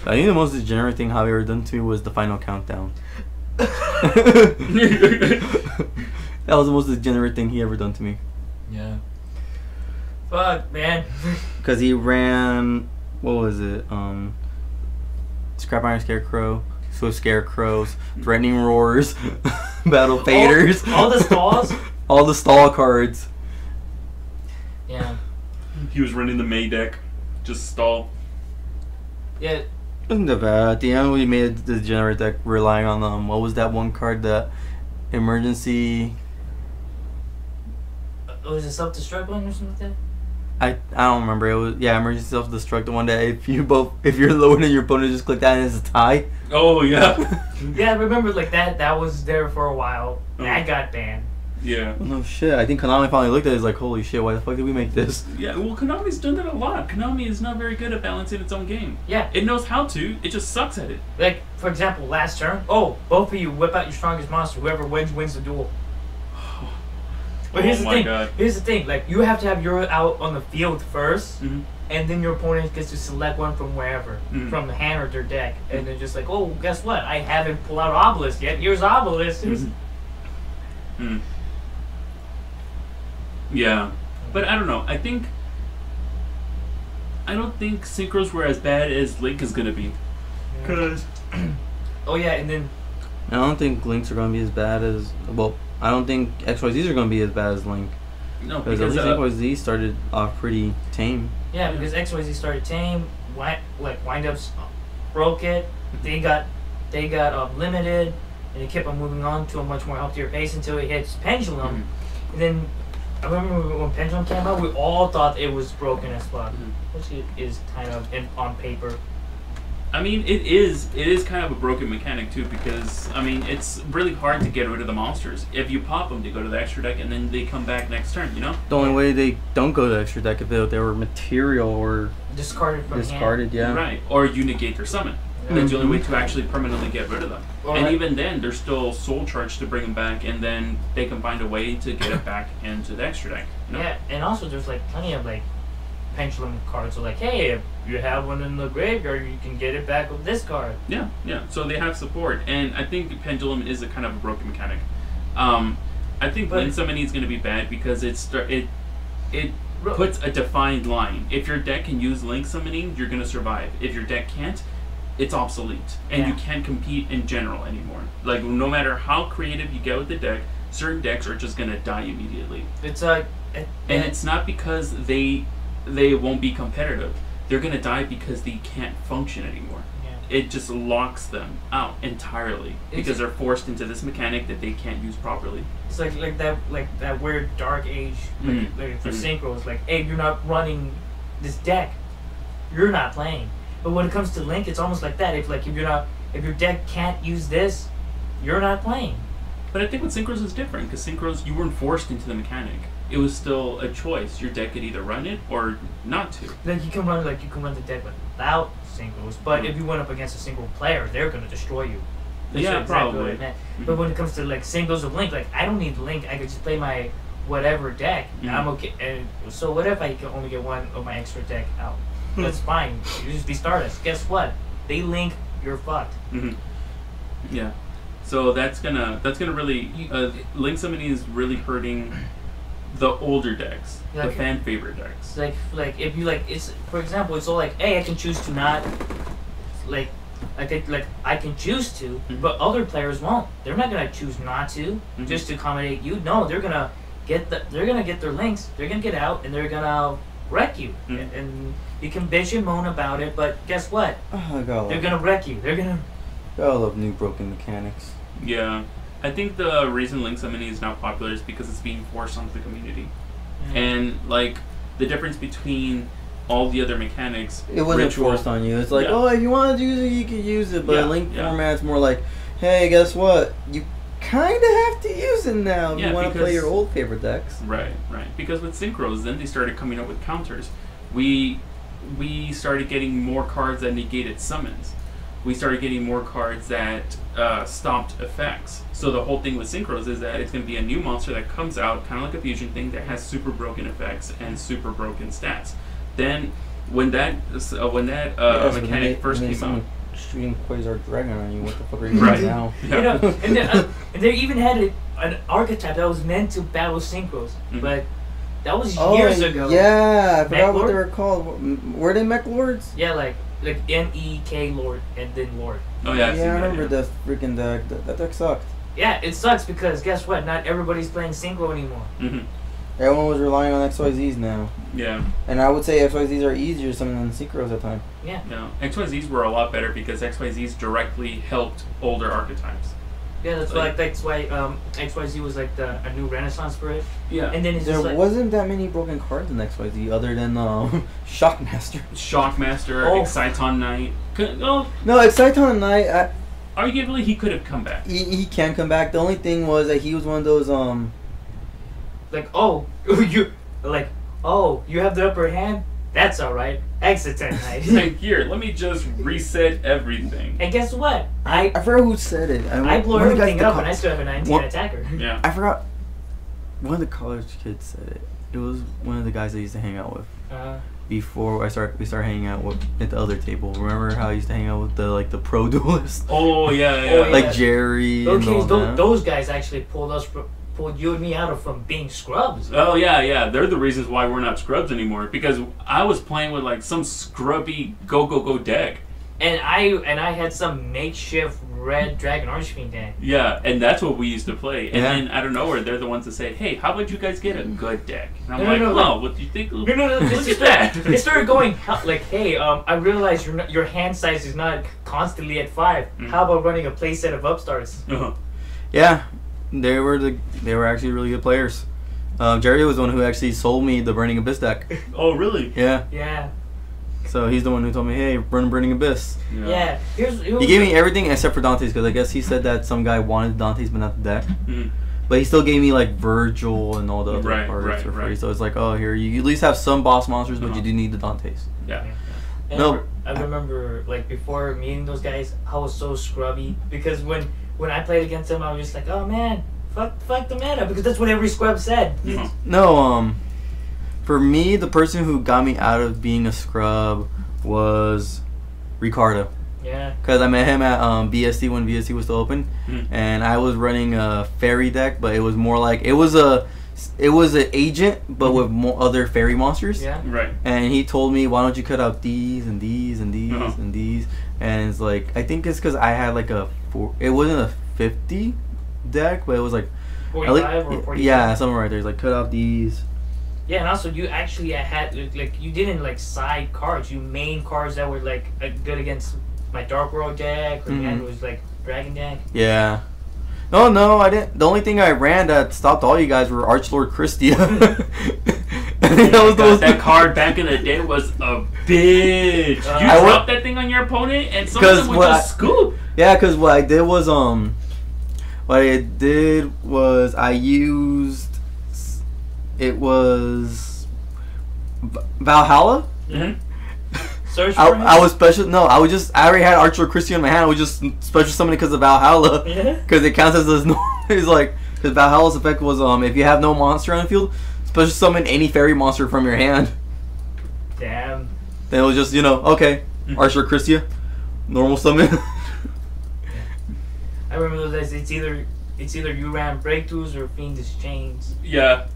I think the most degenerate thing Javi ever done to me was the final countdown. That was the most degenerate thing he ever done to me. Yeah. Fuck, man. Because he ran, what was it? Scrap Iron Scarecrow, Swift Scarecrows, Threatening Roars, Battle Faders. All the stalls? All the stall cards. Yeah. He was running the May deck, just stall. Yeah. Wasn't that bad. At the end, we made the degenerate deck relying on what was that one card that emergency. Was it self-destruct one or something like that? I don't remember. It was emergency self-destruct. The one that if you're lower than your opponent, just click that and it's a tie. Oh yeah. Yeah, I remember that was there for a while. That got banned. Yeah. Oh shit! I think Konami finally looked at it. It's like, holy shit! Why the fuck did we make this? Yeah. Well, Konami's done that a lot. Konami is not very good at balancing its own game. Yeah. It knows how to. It just sucks at it. Like for example, last turn. Oh, both of you whip out your strongest monster. Whoever wins the duel. But here's the thing. God. Here's the thing. Like you have to have your out on the field 1st, Mm-hmm. and then your opponent gets to select one from wherever, from the hand or their deck, and they're just like, oh, guess what? I haven't pulled out Obelisk yet. Here's Obelisk. Mm-hmm. Yeah, but I don't know. I don't think synchros were as bad as Link is gonna be. Cause oh yeah, and then I don't think Links are gonna be as bad as I don't think XYZs are gonna be as bad as Link. No, because at least XYZ started off pretty tame. Yeah, because XYZ started tame. Windups broke it. They got limited, and they kept on moving on to a much more healthier pace until it hits Pendulum, and then. I remember when Pendulum came out, we all thought it was broken as fuck, which it is kind of on paper. I mean, it is kind of a broken mechanic too, because I mean, it's really hard to get rid of the monsters. If you pop them, they go to the extra deck, and then they come back next turn. You know. The only way they don't go to the extra deck if they were material or discarded from hand. Yeah. Right, or you negate their summon. That's the only way to actually permanently get rid of them. And even then, there's still soul charge to bring them back, and then they can find a way to get it back into the extra deck. You know? Yeah, and also there's plenty of Pendulum cards. So hey, if you have one in the graveyard, you can get it back with this card. Yeah. So they have support, and I think Pendulum is a kind of a broken mechanic. I think Link Summoning is going to be bad because it puts a defined line. If your deck can use Link Summoning, you're going to survive. If your deck can't, it's obsolete, and you can't compete in general anymore. No matter how creative you get with the deck, certain decks are just gonna die immediately. And it's not because they won't be competitive. They're gonna die because they can't function anymore. Yeah. It just locks them out entirely because they're forced into this mechanic that they can't use properly. It's like that weird Dark Age for synchros. Hey, you're not running this deck, you're not playing. But when it comes to Link, it's almost like that. If your deck can't use this, you're not playing. But I think with Synchros is different, because Synchros, you weren't forced into the mechanic. It was still a choice. Your deck could either run it or not to. You can run the deck without Synchros, but if you went up against a single player, they're gonna destroy you. That's probably. What I meant. But when it comes to Synchros of Link, I don't need Link. I could just play my whatever deck, and I'm okay. And so what if I can only get one of my extra deck out? That's fine. You just be Stardust. Guess what? They link. You're fucked. Yeah. So that's gonna really Link Summoning is really hurting the older decks, the fan favorite decks. If you it's for example, it's all hey, I can choose to not I can choose to, but other players won't. They're not gonna choose not to just to accommodate you. No, they're gonna get their links. They're gonna get out and they're gonna wreck you. And you can bitch and moan about it, but guess what? They're gonna wreck you. They're gonna. I love new broken mechanics. Yeah. I think the reason Link Summoning is not popular is because it's being forced onto the community. And, like, the difference between all the other mechanics... It wasn't forced on you. It's like, oh, if you want to use it, you can use it. But Link format's more like, hey, guess what? You kind of have to use it now if you want to play your old favorite decks. Right. Because with Synchros, then they started coming up with counters. We started getting more cards that negated summons. We started getting more cards that stopped effects. So the whole thing with Synchros is that it's going to be a new monster that comes out, kind of like a fusion thing, that has super broken effects and super broken stats. Then when that mechanic first came out, shooting Quasar Dragon on you, what the fuck are you doing now? You know, and they even had an archetype that was meant to battle Synchros, but that was years ago. Yeah, I forgot what they were called. Were they Mech Lords? Yeah, like MEK Lord and then Lord. Oh yeah, I remember the freaking deck. That deck sucked. Yeah, it sucks because guess what? Not everybody's playing Synchro anymore. Everyone was relying on XYZs now. Yeah. And I would say XYZs are easier to summon than Synchros at the time. Yeah. No, XYZs were a lot better because XYZs directly helped older archetypes. Yeah, that's why XYZ was like a new renaissance for it. Yeah. And then there wasn't that many broken cards in XYZ other than Shockmaster. Shockmaster, Exciton Knight. No, Exciton Knight. Arguably, he could have come back. He can come back. The only thing was that he was one of those you have the upper hand. That's all right. Exciton Knight. Like, here, let me just reset everything. And guess what? I forgot who said it. I blow everything up and I still have a 19 attacker. Yeah. I forgot. One of the college kids said it. It was one of the guys I used to hang out with. Before we started hanging out at the other table. Remember how I used to hang out with the pro duelists? Oh yeah. Like Jerry. Okay, those guys actually pulled you and me out from being scrubs. Oh yeah. They're the reasons why we're not scrubs anymore. Because I was playing with like some scrubby go deck. And I had some makeshift red Dragon Archfiend deck. Yeah, and that's what we used to play. And then out of nowhere, they're the ones that say, "Hey, how about you guys get a good deck?" And I'm what do you think? No. Look at that. It started going like, "Hey, I realize your hand size is not constantly at 5. How about running a playset of upstarts?" Yeah, they were actually really good players. Jerry was the one who actually sold me the Burning Abyss deck. Oh, really? Yeah. Yeah. So he's the one who told me, hey, run Burning Abyss. Yeah. He gave me everything except for Dante's, because I guess he said that some guy wanted Dante's but not the deck. But he still gave me like Virgil and all the other cards for free. So it's like, oh, here, you at least have some boss monsters, but you do need the Dante's. Yeah. And I remember like before meeting those guys, I was so scrubby because when I played against them, I was just like, oh man, fuck the meta, because that's what every scrub said. No, for me, the person who got me out of being a scrub was Ricardo. Yeah. Because I met him at BSC when BSC was still open, and I was running a fairy deck, but it was more like it was an agent, but with more other fairy monsters. Yeah. Right. And he told me, why don't you cut out these and these and these and these? And it's like, I think it's because I had like it wasn't a 50 deck, but it was like 45 or 45. Yeah, somewhere right there. It's like cut out these. Yeah, and also you actually had like you didn't like side cards. You main cards that were like good against my Dark World deck, or it was like Dragon deck. Yeah. No, I didn't. The only thing I ran that stopped all you guys were Archlord Christia. That card back in the day was a bitch. You dropped that thing on your opponent, and some of them would just scoop. Yeah, because what I did was I used. It was Valhalla. I was special. No, I already had Archer Christian in my hand. I was just special summoning because of Valhalla. Yeah. Because it counts as it's like, because Valhalla's effect was if you have no monster on the field, special summon any fairy monster from your hand. Damn. Then it was just okay, Archer Christia, normal summon. I remember those days. It's either you ran breakthroughs or Fiendish Chains. Yeah.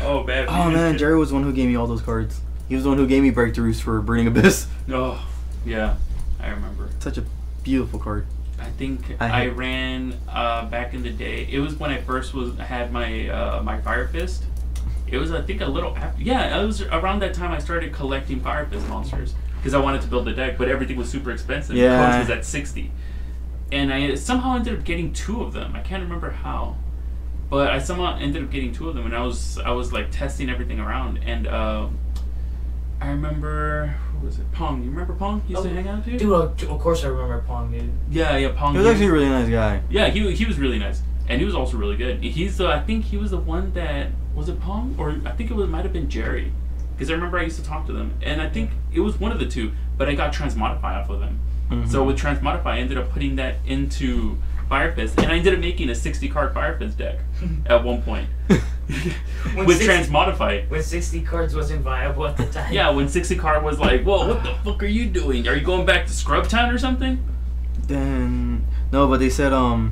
Oh man. Oh man, Jerry was the one who gave me all those cards. He was the one who gave me breakthroughs for Burning Abyss. Oh, yeah, I remember. Such a beautiful card. I think I ran back in the day. It was when I first had my my Fire Fist. It was, I think, a little after. Yeah, it was around that time I started collecting Fire Fist monsters because I wanted to build the deck, but everything was super expensive. Yeah. Coach was at 60. and I somehow ended up getting 2 of them. I can't remember how, but I somehow ended up getting 2 of them, and I was like testing everything around, and I remember, who was it? Pong. You remember Pong? He used to hang out, dude. Dude, of course I remember Pong, dude. Yeah, Pong. He was actually a really nice guy. Yeah, he was really nice, and he was also really good. I think he was the one that was it Pong, or I think might have been Jerry, because I remember I used to talk to them, and I think it was one of the 2, but I got Transmodify off of them. Mm-hmm. So with Transmodify, I ended up putting that into Fire Fist, and I ended up making a 60 card Fire Fist deck at one point. With Transmodify. When 60 cards wasn't viable at the time. Yeah, when 60 card was like, whoa, what the fuck are you doing? Are you going back to Scrub Town or something? Then no, but they said oh,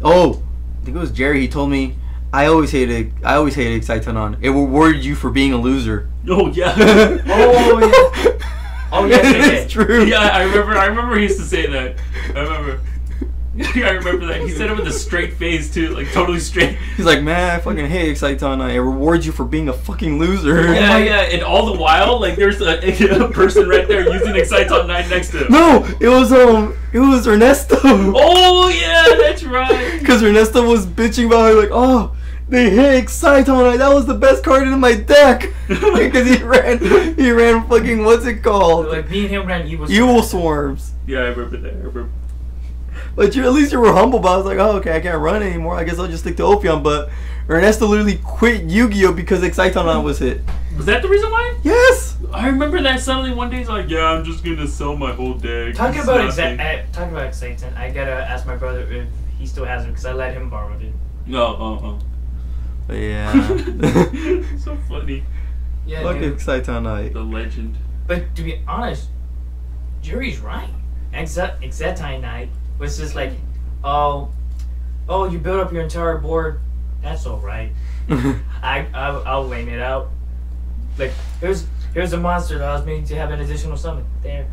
I think it was Jerry. He told me I always hated Exciton. It rewarded you for being a loser. Oh yeah. Oh yeah. Oh yes, it's true. Yeah, I remember he used to say that. I remember that. He said it with a straight face too, like totally straight. He's like, man, I fucking hate Exciton. It rewards you for being a fucking loser. Yeah, and all the while, like, there's a person right there using Exciton 9 next to him. No, it was Ernesto. Oh yeah, that's right. Because Ernesto was bitching about it, like, oh, they hit Exciton. That was the best card in my deck. Because he ran fucking, what's it called? Like, me and him ran Evil Swarms. Yeah, I remember that. But at least you were humble. But I was like, oh, okay, I can't run anymore. I guess I'll just stick to Ophion. But Ernesto literally quit Yu-Gi-Oh because Exciton was hit. Was that the reason why? Yes. I remember that suddenly one day he's like, yeah, I'm just gonna sell my whole deck. Talking about Exciton, I gotta ask my brother if he still has it because I let him borrow it. Oh. But yeah. So funny. Yeah, Fuck dude. Exciton. The legend. But to be honest, Jerry's right. Exciton Night was just like, oh, you built up your entire board. That's all right. I'll lane it out. Like, here's a monster that allows me to have an additional summon. There.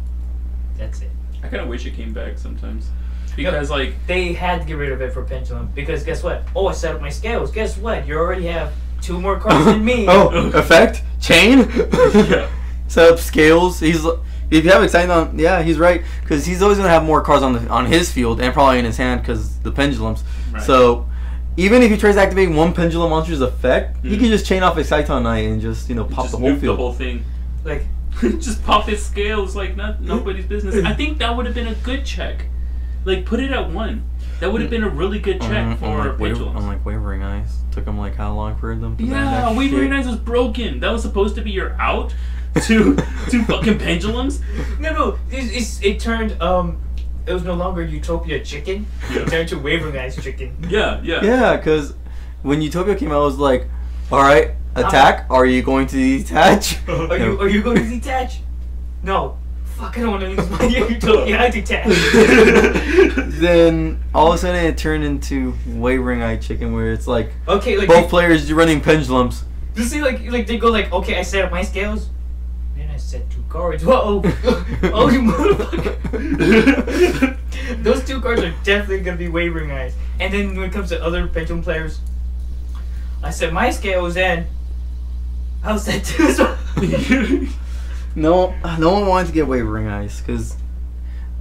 That's it. I kind of wish it came back sometimes. Because, like... They had to get rid of it for Pendulum. Because guess what? Oh, I set up my scales. Guess what? You already have 2 more cards than me. Oh, effect? Chain? Yeah. Set up scales. If you have Exciton, yeah, he's right. Because he's always going to have more cards on his field and probably in his hand because the Pendulums. Right. So... Even if he tries to activate one Pendulum monster's effect, he can just chain off Exciton Knight and just, pop the whole field. The whole thing. Like, just pop his scales like nobody's business. I think that would have been a good check. Like, put it at 1. That would have been a really good check for Pendulums. On like Wavering Eyes. Took him like how long for them to Yeah, Wavering Eyes was broken. That was supposed to be your out to fucking Pendulums. No, it turned it was no longer Utopia Chicken. Yeah. It turned to Wavering Eyes Chicken. Yeah. Yeah, because when Utopia came out, I was like, alright, attack? Are you going to detach? Are you going to detach? No. Fuck, I don't want to lose my Utopia. I detach. Then all of a sudden it turned into Wavering Eye Chicken, where it's like, okay, like both players running Pendulums. You see, like they go like, okay, I set up my scales. Then I set 2 cards. Whoa! Oh, you motherfucker! Those 2 cards are definitely gonna be Wavering Eyes. And then when it comes to other Pendulum players, I set my scales and I'll set 2 as well. No one wanted to get Wavering Eyes because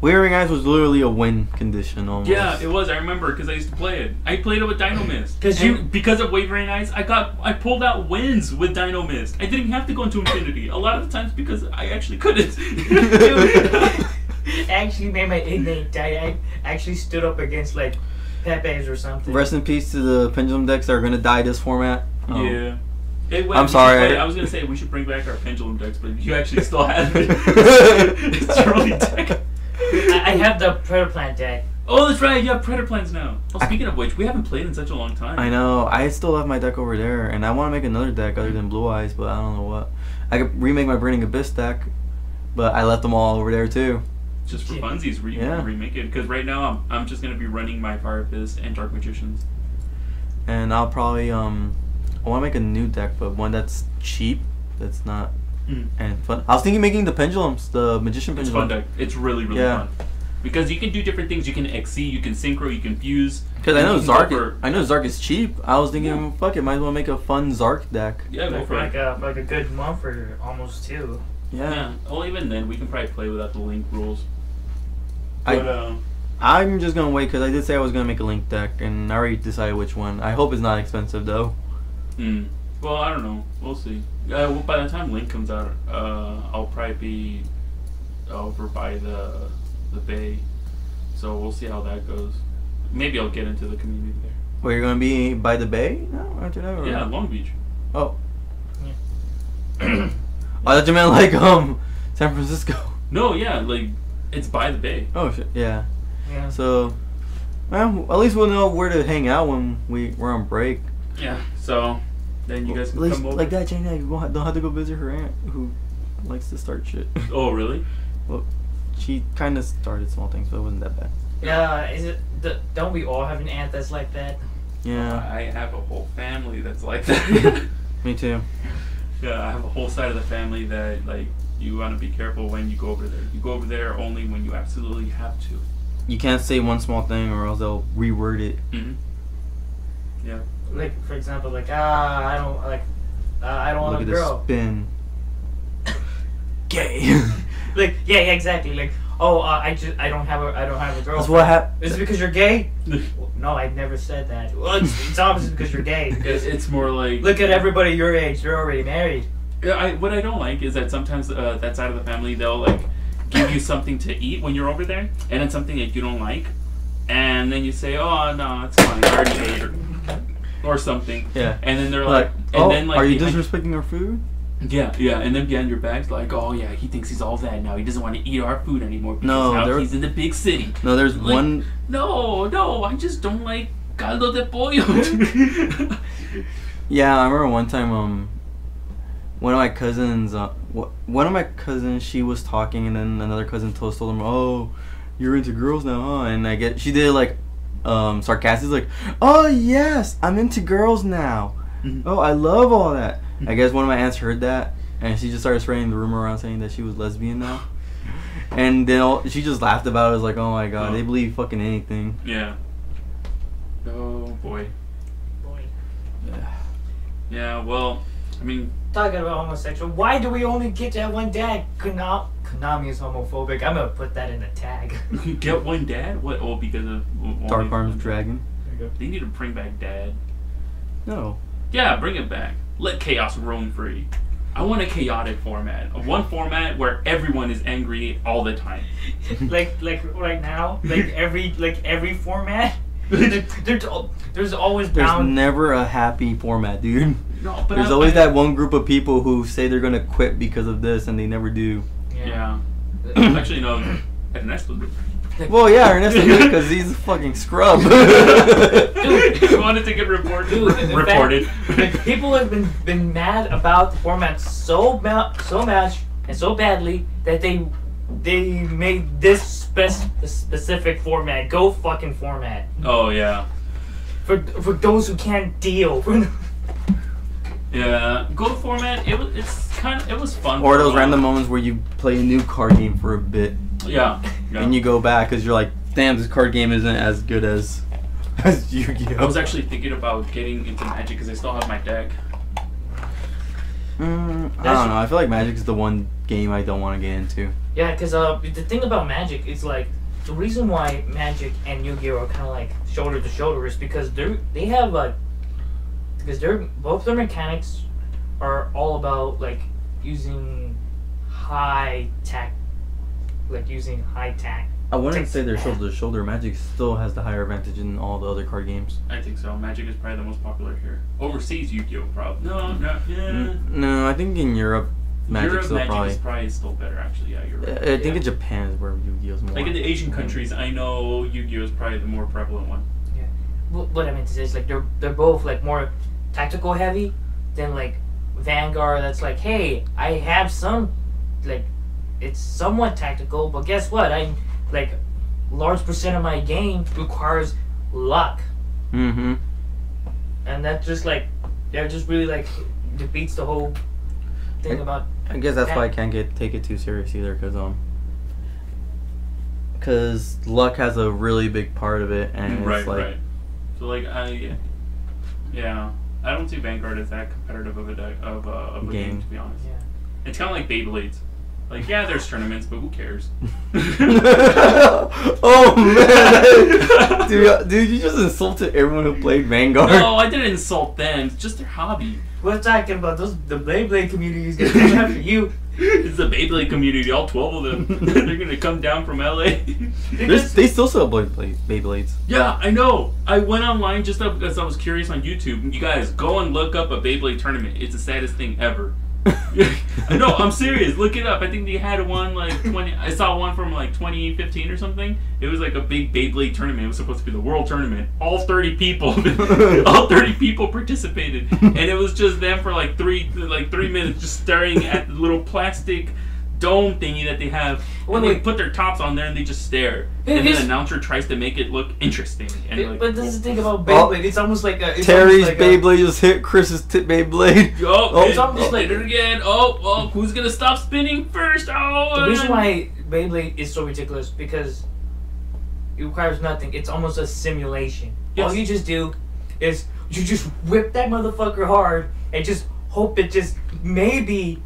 Wavering Eyes was literally a win condition almost. Yeah, it was. I remember because I used to play it. I played it with Dino Mist. Because of Wavering Eyes, I pulled out wins with Dino Mist. I didn't have to go into Infinity a lot of the times because I actually couldn't. Actually made my ignite die. I actually stood up against like Pepe's or something. Rest in peace to the Pendulum decks that are gonna die this format. Yeah. Hey, I'm sorry. I was gonna say we should bring back our Pendulum decks, but you actually still have it. It's your only deck. I have the Predator Plant deck. Oh, that's right. You have Predator Plants now. Oh, speaking of which, we haven't played in such a long time. I know. I still have my deck over there, and I want to make another deck other than Blue Eyes, but I don't know what. I could remake my Burning Abyss deck, but I left them all over there too. Just for funsies, remake it. Because right now I'm just gonna be running my Fire Abyss and Dark Magicians. And I'll probably I want to make a new deck, but one that's cheap, that's not and fun. I was thinking making the Pendulums, the Magician Pendulum. It's fun deck. It's really fun. Because you can do different things. You can XC, you can Synchro, you can Fuse. Because I know Zark is cheap. I was thinking, fuck it, might as well make a fun Zark deck. Yeah, go for it. Like a good month or almost 2. Yeah. Well, even then, we can probably play without the link rules. But, I'm just gonna wait because I did say I was gonna make a Link deck, and I already decided which one. I hope it's not expensive though. Well, I don't know. We'll see. Well, by the time Link comes out, I'll probably be over by the bay, so we'll see how that goes. Maybe I'll get into the community there. Well, you're gonna be by the bay now after that? Or? Yeah, Long Beach. Oh. Yeah. I thought you meant like San Francisco. No, yeah, like it's by the bay. Oh shit, yeah. Yeah. So, well, at least we'll know where to hang out when we're on break. Yeah. So then you guys can at least, come over. like that, Jane, you don't have to go visit her aunt who likes to start shit. Oh, really? Well, she kind of started small things, but it wasn't that bad. Yeah, is it? Don't we all have an aunt that's like that? Yeah. I have a whole family that's like that. Me too. Yeah, I have a whole side of the family that like you want to be careful when you go over there. You go over there only when you absolutely have to. You can't say one small thing or else they'll reword it. Yeah. Like for example, like I don't want a Look girl. at the spin. Gay. Like yeah, exactly. Like I don't have a girl. That's what happened. Is it because you're gay? No, I never said that. Well, it's obviously because you're gay. It's more like Look at everybody your age. They're already married. Yeah, what I don't like is that sometimes that side of the family they'll like give you something to eat when you're over there, and it's something that you don't like, and then you say, "Oh no, it's fine, I already ate," or something. Yeah. And then they're like, "Oh, and then like are you disrespecting our food?" Yeah, and then behind your back's like, "Oh yeah, he thinks he's all that now. He doesn't want to eat our food anymore because now he's in the big city." No, there's like, one. No, I just don't like caldo de pollo. Yeah, I remember one time one of my cousins, she was talking, and then another cousin told him, "Oh, you're into girls now, huh?" And she did like sarcastic, like, "Oh yes, I'm into girls now. Oh, I love all that." I guess one of my aunts heard that, and she just started spreading the rumor around saying that she was lesbian now. And then she just laughed about it. I was like, "Oh my god, they believe fucking anything." Yeah. Oh boy. Yeah. Well, I mean. Talking about homosexual, why do we only get to have one dad? Konami is homophobic. I'm gonna put that in the tag. Get one dad? What? Oh, because of Dark Arms Dragon. There you go. They need to bring back Dad. No. Yeah, bring it back. Let chaos roam free. I want a chaotic format. One format where everyone is angry all the time. like right now, every format. There's always There's never a happy format, dude. No, but there's always that one group of people who say they're gonna quit because of this, and they never do. Yeah. Actually, no. Ernesto did. Well, yeah, Ernesto did because he's a fucking scrub. Dude, he wanted to get reported. Fact, people have been mad about the format so much and so badly that they made this specific format. Go fucking format. Oh yeah. For those who can't deal. Yeah, Go format. It was fun. Or those random moments where you play a new card game for a bit. Yeah. And you go back because you're like, damn, this card game isn't as good as Yu-Gi-Oh. I was actually thinking about getting into Magic because I still have my deck. I don't know. I feel like Magic is the one game I don't want to get into. Yeah, because the thing about Magic is like the reason why Magic and Yu-Gi-Oh are kind of like shoulder to shoulder is because they have both their mechanics are all about like using high tack. I wouldn't say they're shoulder to shoulder. Magic still has the higher advantage in all the other card games. I think so. Magic is probably the most popular here. Overseas, Yu-Gi-Oh probably. No, yeah. No, I think in Europe, Magic is probably still better. Actually, yeah, you're right. I think in Japan is where Yu-Gi-Oh is more. Like in the Asian countries, I know Yu-Gi-Oh is probably the more prevalent one. Yeah. What I meant to say is like they're both like more tactical heavy than like Vanguard. That's like, hey, I have some like. It's somewhat tactical, but guess what? I like large percent of my game requires luck. Mm-hmm. And that just like just really like defeats the whole thing about. I guess that's why I can't take it too serious either, because luck has a really big part of it, and it's like. Right. So like yeah, I don't see Vanguard as that competitive of a game, to be honest. Yeah. It's kind of like Beyblades. Like, yeah, there's tournaments, but who cares? Oh man, dude, you just insulted everyone who played Vanguard. No, I didn't insult them. It's just their hobby. We're talking about the Beyblade community is gonna come after you. It's the Beyblade community, all 12 of them. They're gonna come down from LA. They still sell Beyblades. Yeah, I know. I went online just because I was curious on YouTube. You guys, go and look up a Beyblade tournament. It's the saddest thing ever. No, I'm serious. Look it up. I think they had one like 20. I saw one from like 2015 or something. It was like a big Beyblade tournament. It was supposed to be the world tournament. All 30 people, all 30 people participated, and it was just them for like three minutes, just staring at the little plastic dome thingy that they have. And they put their tops on there and they just stare. And the announcer tries to make it look interesting. And but that's the thing about Beyblade. It's almost like a... Terry's Beyblade just hit Chris's Beyblade. It's almost like it again. Oh, who's gonna stop spinning first? Oh, the reason why Beyblade is so ridiculous because it requires nothing. It's almost a simulation. Yes. All you just do is you just whip that motherfucker hard and just hope it just maybe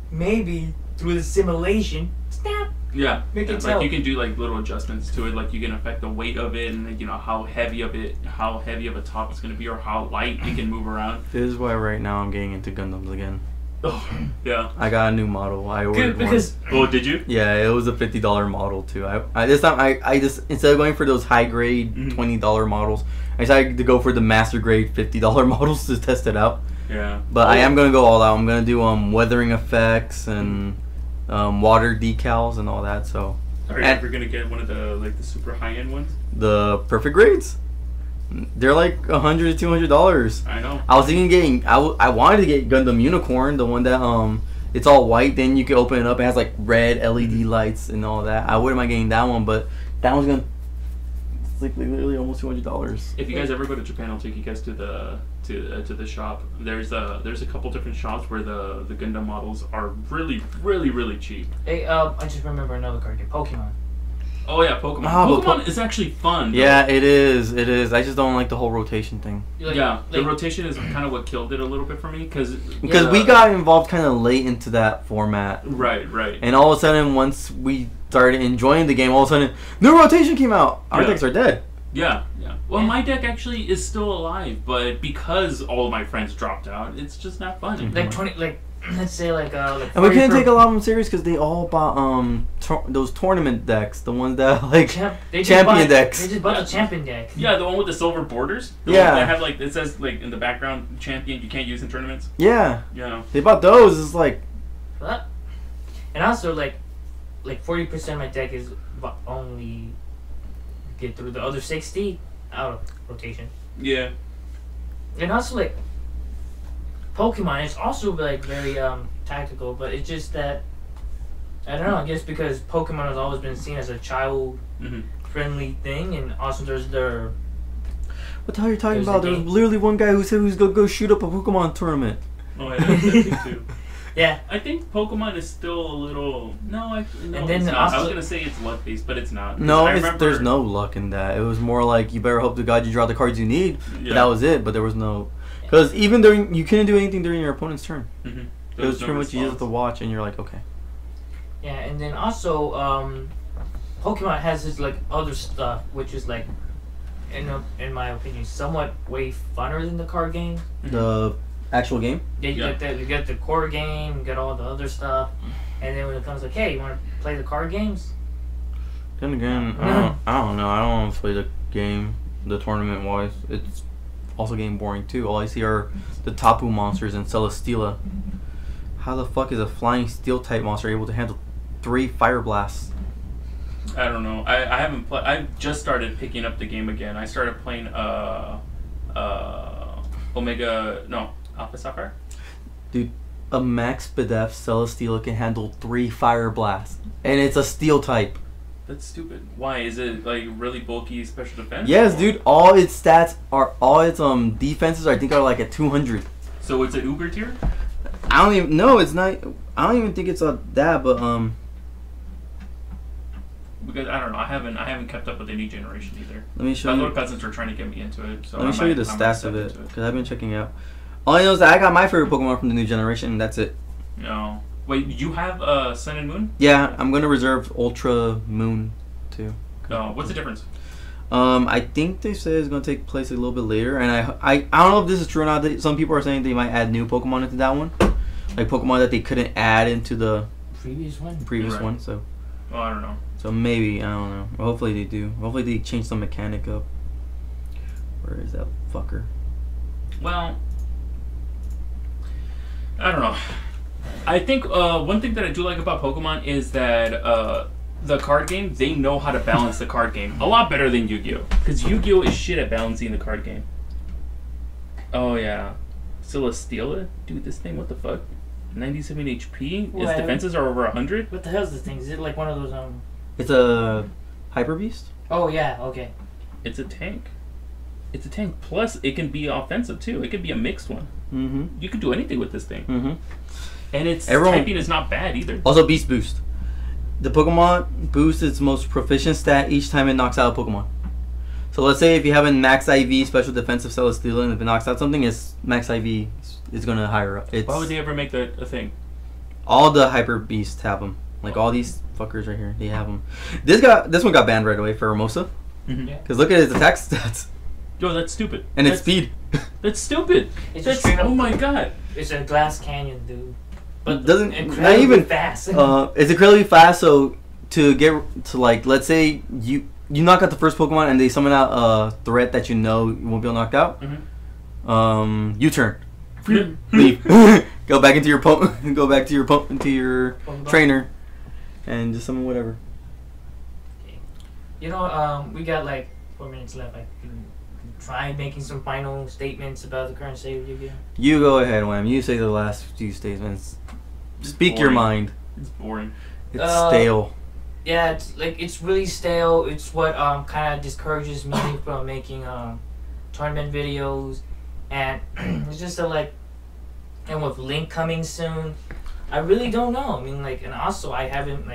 through the simulation snap. Yeah, Make it like you can do like little adjustments to it, like you can affect the weight of it, and how heavy of a top it's gonna be, or how light it can move around. This is why right now I'm getting into Gundams again. Oh, yeah. I got a new model. I ordered one. Oh, did you? Yeah, it was a $50 model too. I this time I just, instead of going for those high grade $20 models, I decided to go for the master grade $50 models to test it out. Yeah. But I am gonna go all out. I'm gonna do weathering effects and water decals and all that. So. Are you ever gonna get one of the super high end ones? The perfect grades. They're like $100 to $200. I know. I was thinking getting. I wanted to get Gundam Unicorn, the one that it's all white. Then you can open it up. It has like red LED lights and all that. I wouldn't mind getting that one, but that one's gonna. It's like literally almost $200. If you guys ever go to Japan, I'll take you guys to the shop. There's a couple different shops where the Gundam models are really, really, really cheap. Hey, I just remember another card game, Pokemon. Oh yeah, Pokemon. Pokemon is actually fun. Though. Yeah, it is. It is. I just don't like the whole rotation thing. The rotation is kind of what killed it a little bit for me because we got involved kind of late into that format. Right. And all of a sudden, once we started enjoying the game, all of a sudden, new rotation came out. Our decks are dead. Yeah. Well, my deck actually is still alive, but because all of my friends dropped out, it's just not fun anymore. Let's say and we can't take a lot of them serious because they all bought those tournament decks, the ones that champion decks. They just bought the champion deck. Yeah, the one with the silver borders. The one that have it says in the background champion you can't use in tournaments. Yeah. Yeah. They bought those. It's like. What? And also 40% of my deck is only get through the other 60 out of rotation. Yeah. And also Pokemon is also very tactical, but it's just that I don't know. I guess because Pokemon has always been seen as a child friendly thing, and also there's their. What the hell are you talking about? There's literally one guy who said he was gonna go shoot up a Pokemon tournament. Oh, yeah, that's that thing too. Yeah. I think Pokemon is still a little I was gonna say it's luck based, but it's not. No, there's no luck in that. It was more like you better hope to God you draw the cards you need. Yeah. But that was it. But there was no. Because even you couldn't do anything during your opponent's turn. It was pretty much you just have to watch, and you're like, okay. Yeah, and then also, Pokemon has this other stuff, which is in my opinion, somewhat way funner than the card game. The actual game. Yeah, you get the core game, you get all the other stuff, and then when it comes hey, you want to play the card games? Then again, I don't know. I don't want to play the game, the tournament wise. It's also getting boring too. All I see are the Tapu monsters and Celesteela. How the fuck is a flying steel type monster able to handle 3 fire blasts? I don't know. I haven't played. I just started picking up the game again. I started playing Alpha Sapphire. Dude, a max BDF Celesteela can handle 3 fire blasts, and it's a steel type. That's stupid. Why? Is it really bulky special defense? Yes, dude. All its stats are defenses I think are at 200. So it's an Uber tier? I don't even know. It's not. I don't even think it's that. But because I don't know. I haven't kept up with any generation either. Let me show you. My little cousins are trying to get me into it. So let me show you the stats of it because I've been checking out. All I know is that I got my favorite Pokemon from the new generation, and that's it. No. Wait, you have Sun and Moon? Yeah, I'm gonna reserve Ultra Moon too. What's the difference? I think they say it's gonna take place a little bit later, and I don't know if this is true or not. Some people are saying they might add new Pokemon into that one, like Pokemon that they couldn't add into the previous one. one. So, well, I don't know. So maybe, I don't know. Hopefully they do. Hopefully they change some mechanic up. Where is that fucker? Well, I don't know. I think one thing that I do like about Pokemon is that the card game, they know how to balance the card game a lot better than Yu-Gi-Oh! Because Yu-Gi-Oh! Is shit at balancing the card game. Oh yeah. Celesteela? Dude, this thing, what the fuck? 97 HP? Its defenses are over 100? What the hell is this thing? Is it like one of those It's a Hyper Beast? Oh yeah, okay. It's a tank. It's a tank. Plus, it can be offensive too. It could be a mixed one. Mm-hmm. You can do anything with this thing. Mm-hmm. And its typing is not bad either. Also, Beast Boost. The Pokemon boosts its most proficient stat each time it knocks out a Pokemon. So let's say if you have a max IV special defensive Celesteela and if it knocks out something, its max IV is going to higher up. Why would they ever make that a thing? All the Hyper Beasts have them. Like all these fuckers right here, they have them. This one got banned right away for Hermosa. Mm-hmm. Yeah. Because look at its attack stats. Yo, that's stupid. And its speed. That's stupid. It's That's, just oh my god. It's a glass canyon, dude. But Doesn't incredibly not even fast. It's incredibly fast. So to get to like, let's say you knock out the first Pokemon and they summon out a threat that you know you won't be knocked out. Mm-hmm. U-turn. Leave. Go back into your go back to your trainer, and just summon whatever. You know, we got like 4 minutes left. I can try making some final statements about the current state of Yu-Gi-Oh. You go ahead, Wham. You say the last few statements. Speak your mind. It's boring. It's stale. Yeah, it's really stale. It's what kind of discourages me from making tournament videos, and it's just and with Link coming soon, I really don't know. I mean, and also I haven't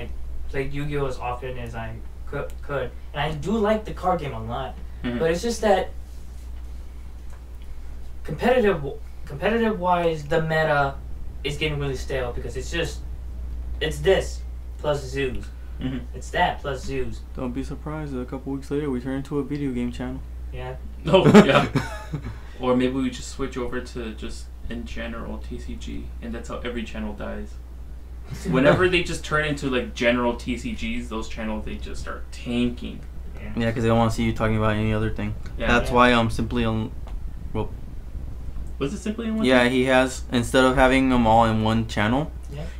played Yu-Gi-Oh as often as I could, and I do like the card game a lot, but it's just that competitive wise, the meta is getting really stale because it's this plus zoos. Mm-hmm. It's that plus zoos. Don't be surprised. A couple weeks later, we turn into a video game channel. Yeah. Oh yeah. Or maybe we just switch over to just in general TCG, and that's how every channel dies. Whenever they just turn into general TCGs, those channels they just start tanking. Yeah, because they don't want to see you talking about any other thing. Yeah. That's why Simply on. Well. Was it Simply in one? Yeah, he has, instead of having them all in one channel,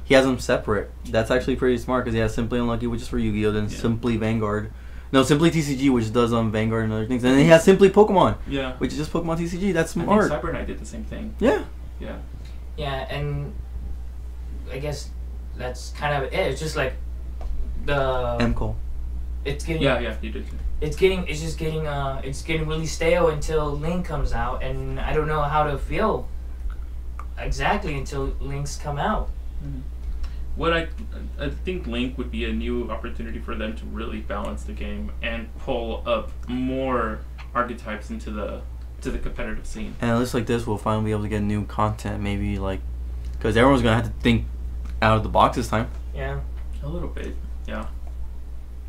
he has them separate. That's actually pretty smart because he has Simply Unlucky, which is for Yu-Gi-Oh, then Simply Vanguard. No, Simply TCG, which does Vanguard and other things. And then he has Simply Pokemon, which is just Pokemon TCG. That's smart. I think Cyber Knight did the same thing. Yeah. Yeah. Yeah, and I guess that's kind of it. It's just like the M-Cole. It's getting yeah, you did too. It's getting really stale until Link comes out, and I don't know how to feel exactly until Links come out. Mm-hmm. What I think Link would be a new opportunity for them to really balance the game and pull up more archetypes into the competitive scene. And it looks like this, we'll finally be able to get new content, maybe because everyone's gonna have to think out of the box this time. Yeah. A little bit, yeah.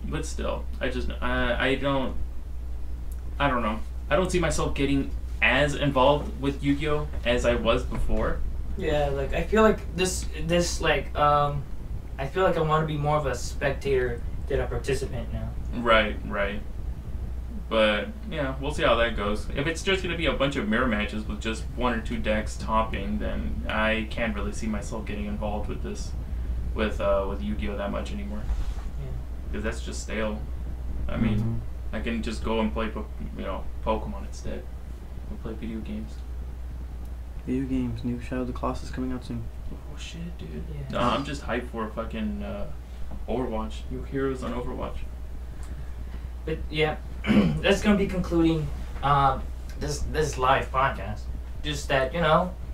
But still, I don't know. I don't see myself getting as involved with Yu-Gi-Oh as I was before. Yeah, I feel like I feel like I want to be more of a spectator than a participant now. Right. But yeah, we'll see how that goes. If it's just gonna be a bunch of mirror matches with just one or two decks topping, then I can't really see myself getting involved with this, with Yu-Gi-Oh that much anymore. Yeah. Because that's just stale. I mean, I can just go and play, Pokemon instead. We'll play video games. Video games. New Shadow of the Colossus coming out soon. Oh shit, dude. Yeah. No, I'm just hyped for fucking Overwatch. New heroes on Overwatch. But yeah, that's gonna be concluding this live podcast. Just that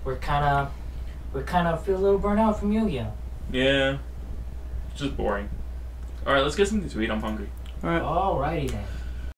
we're kind of feel a little burnt out from Yu-Gi-Oh. Yeah, it's just boring. All right, let's get something to eat. I'm hungry. All right. Alrighty then.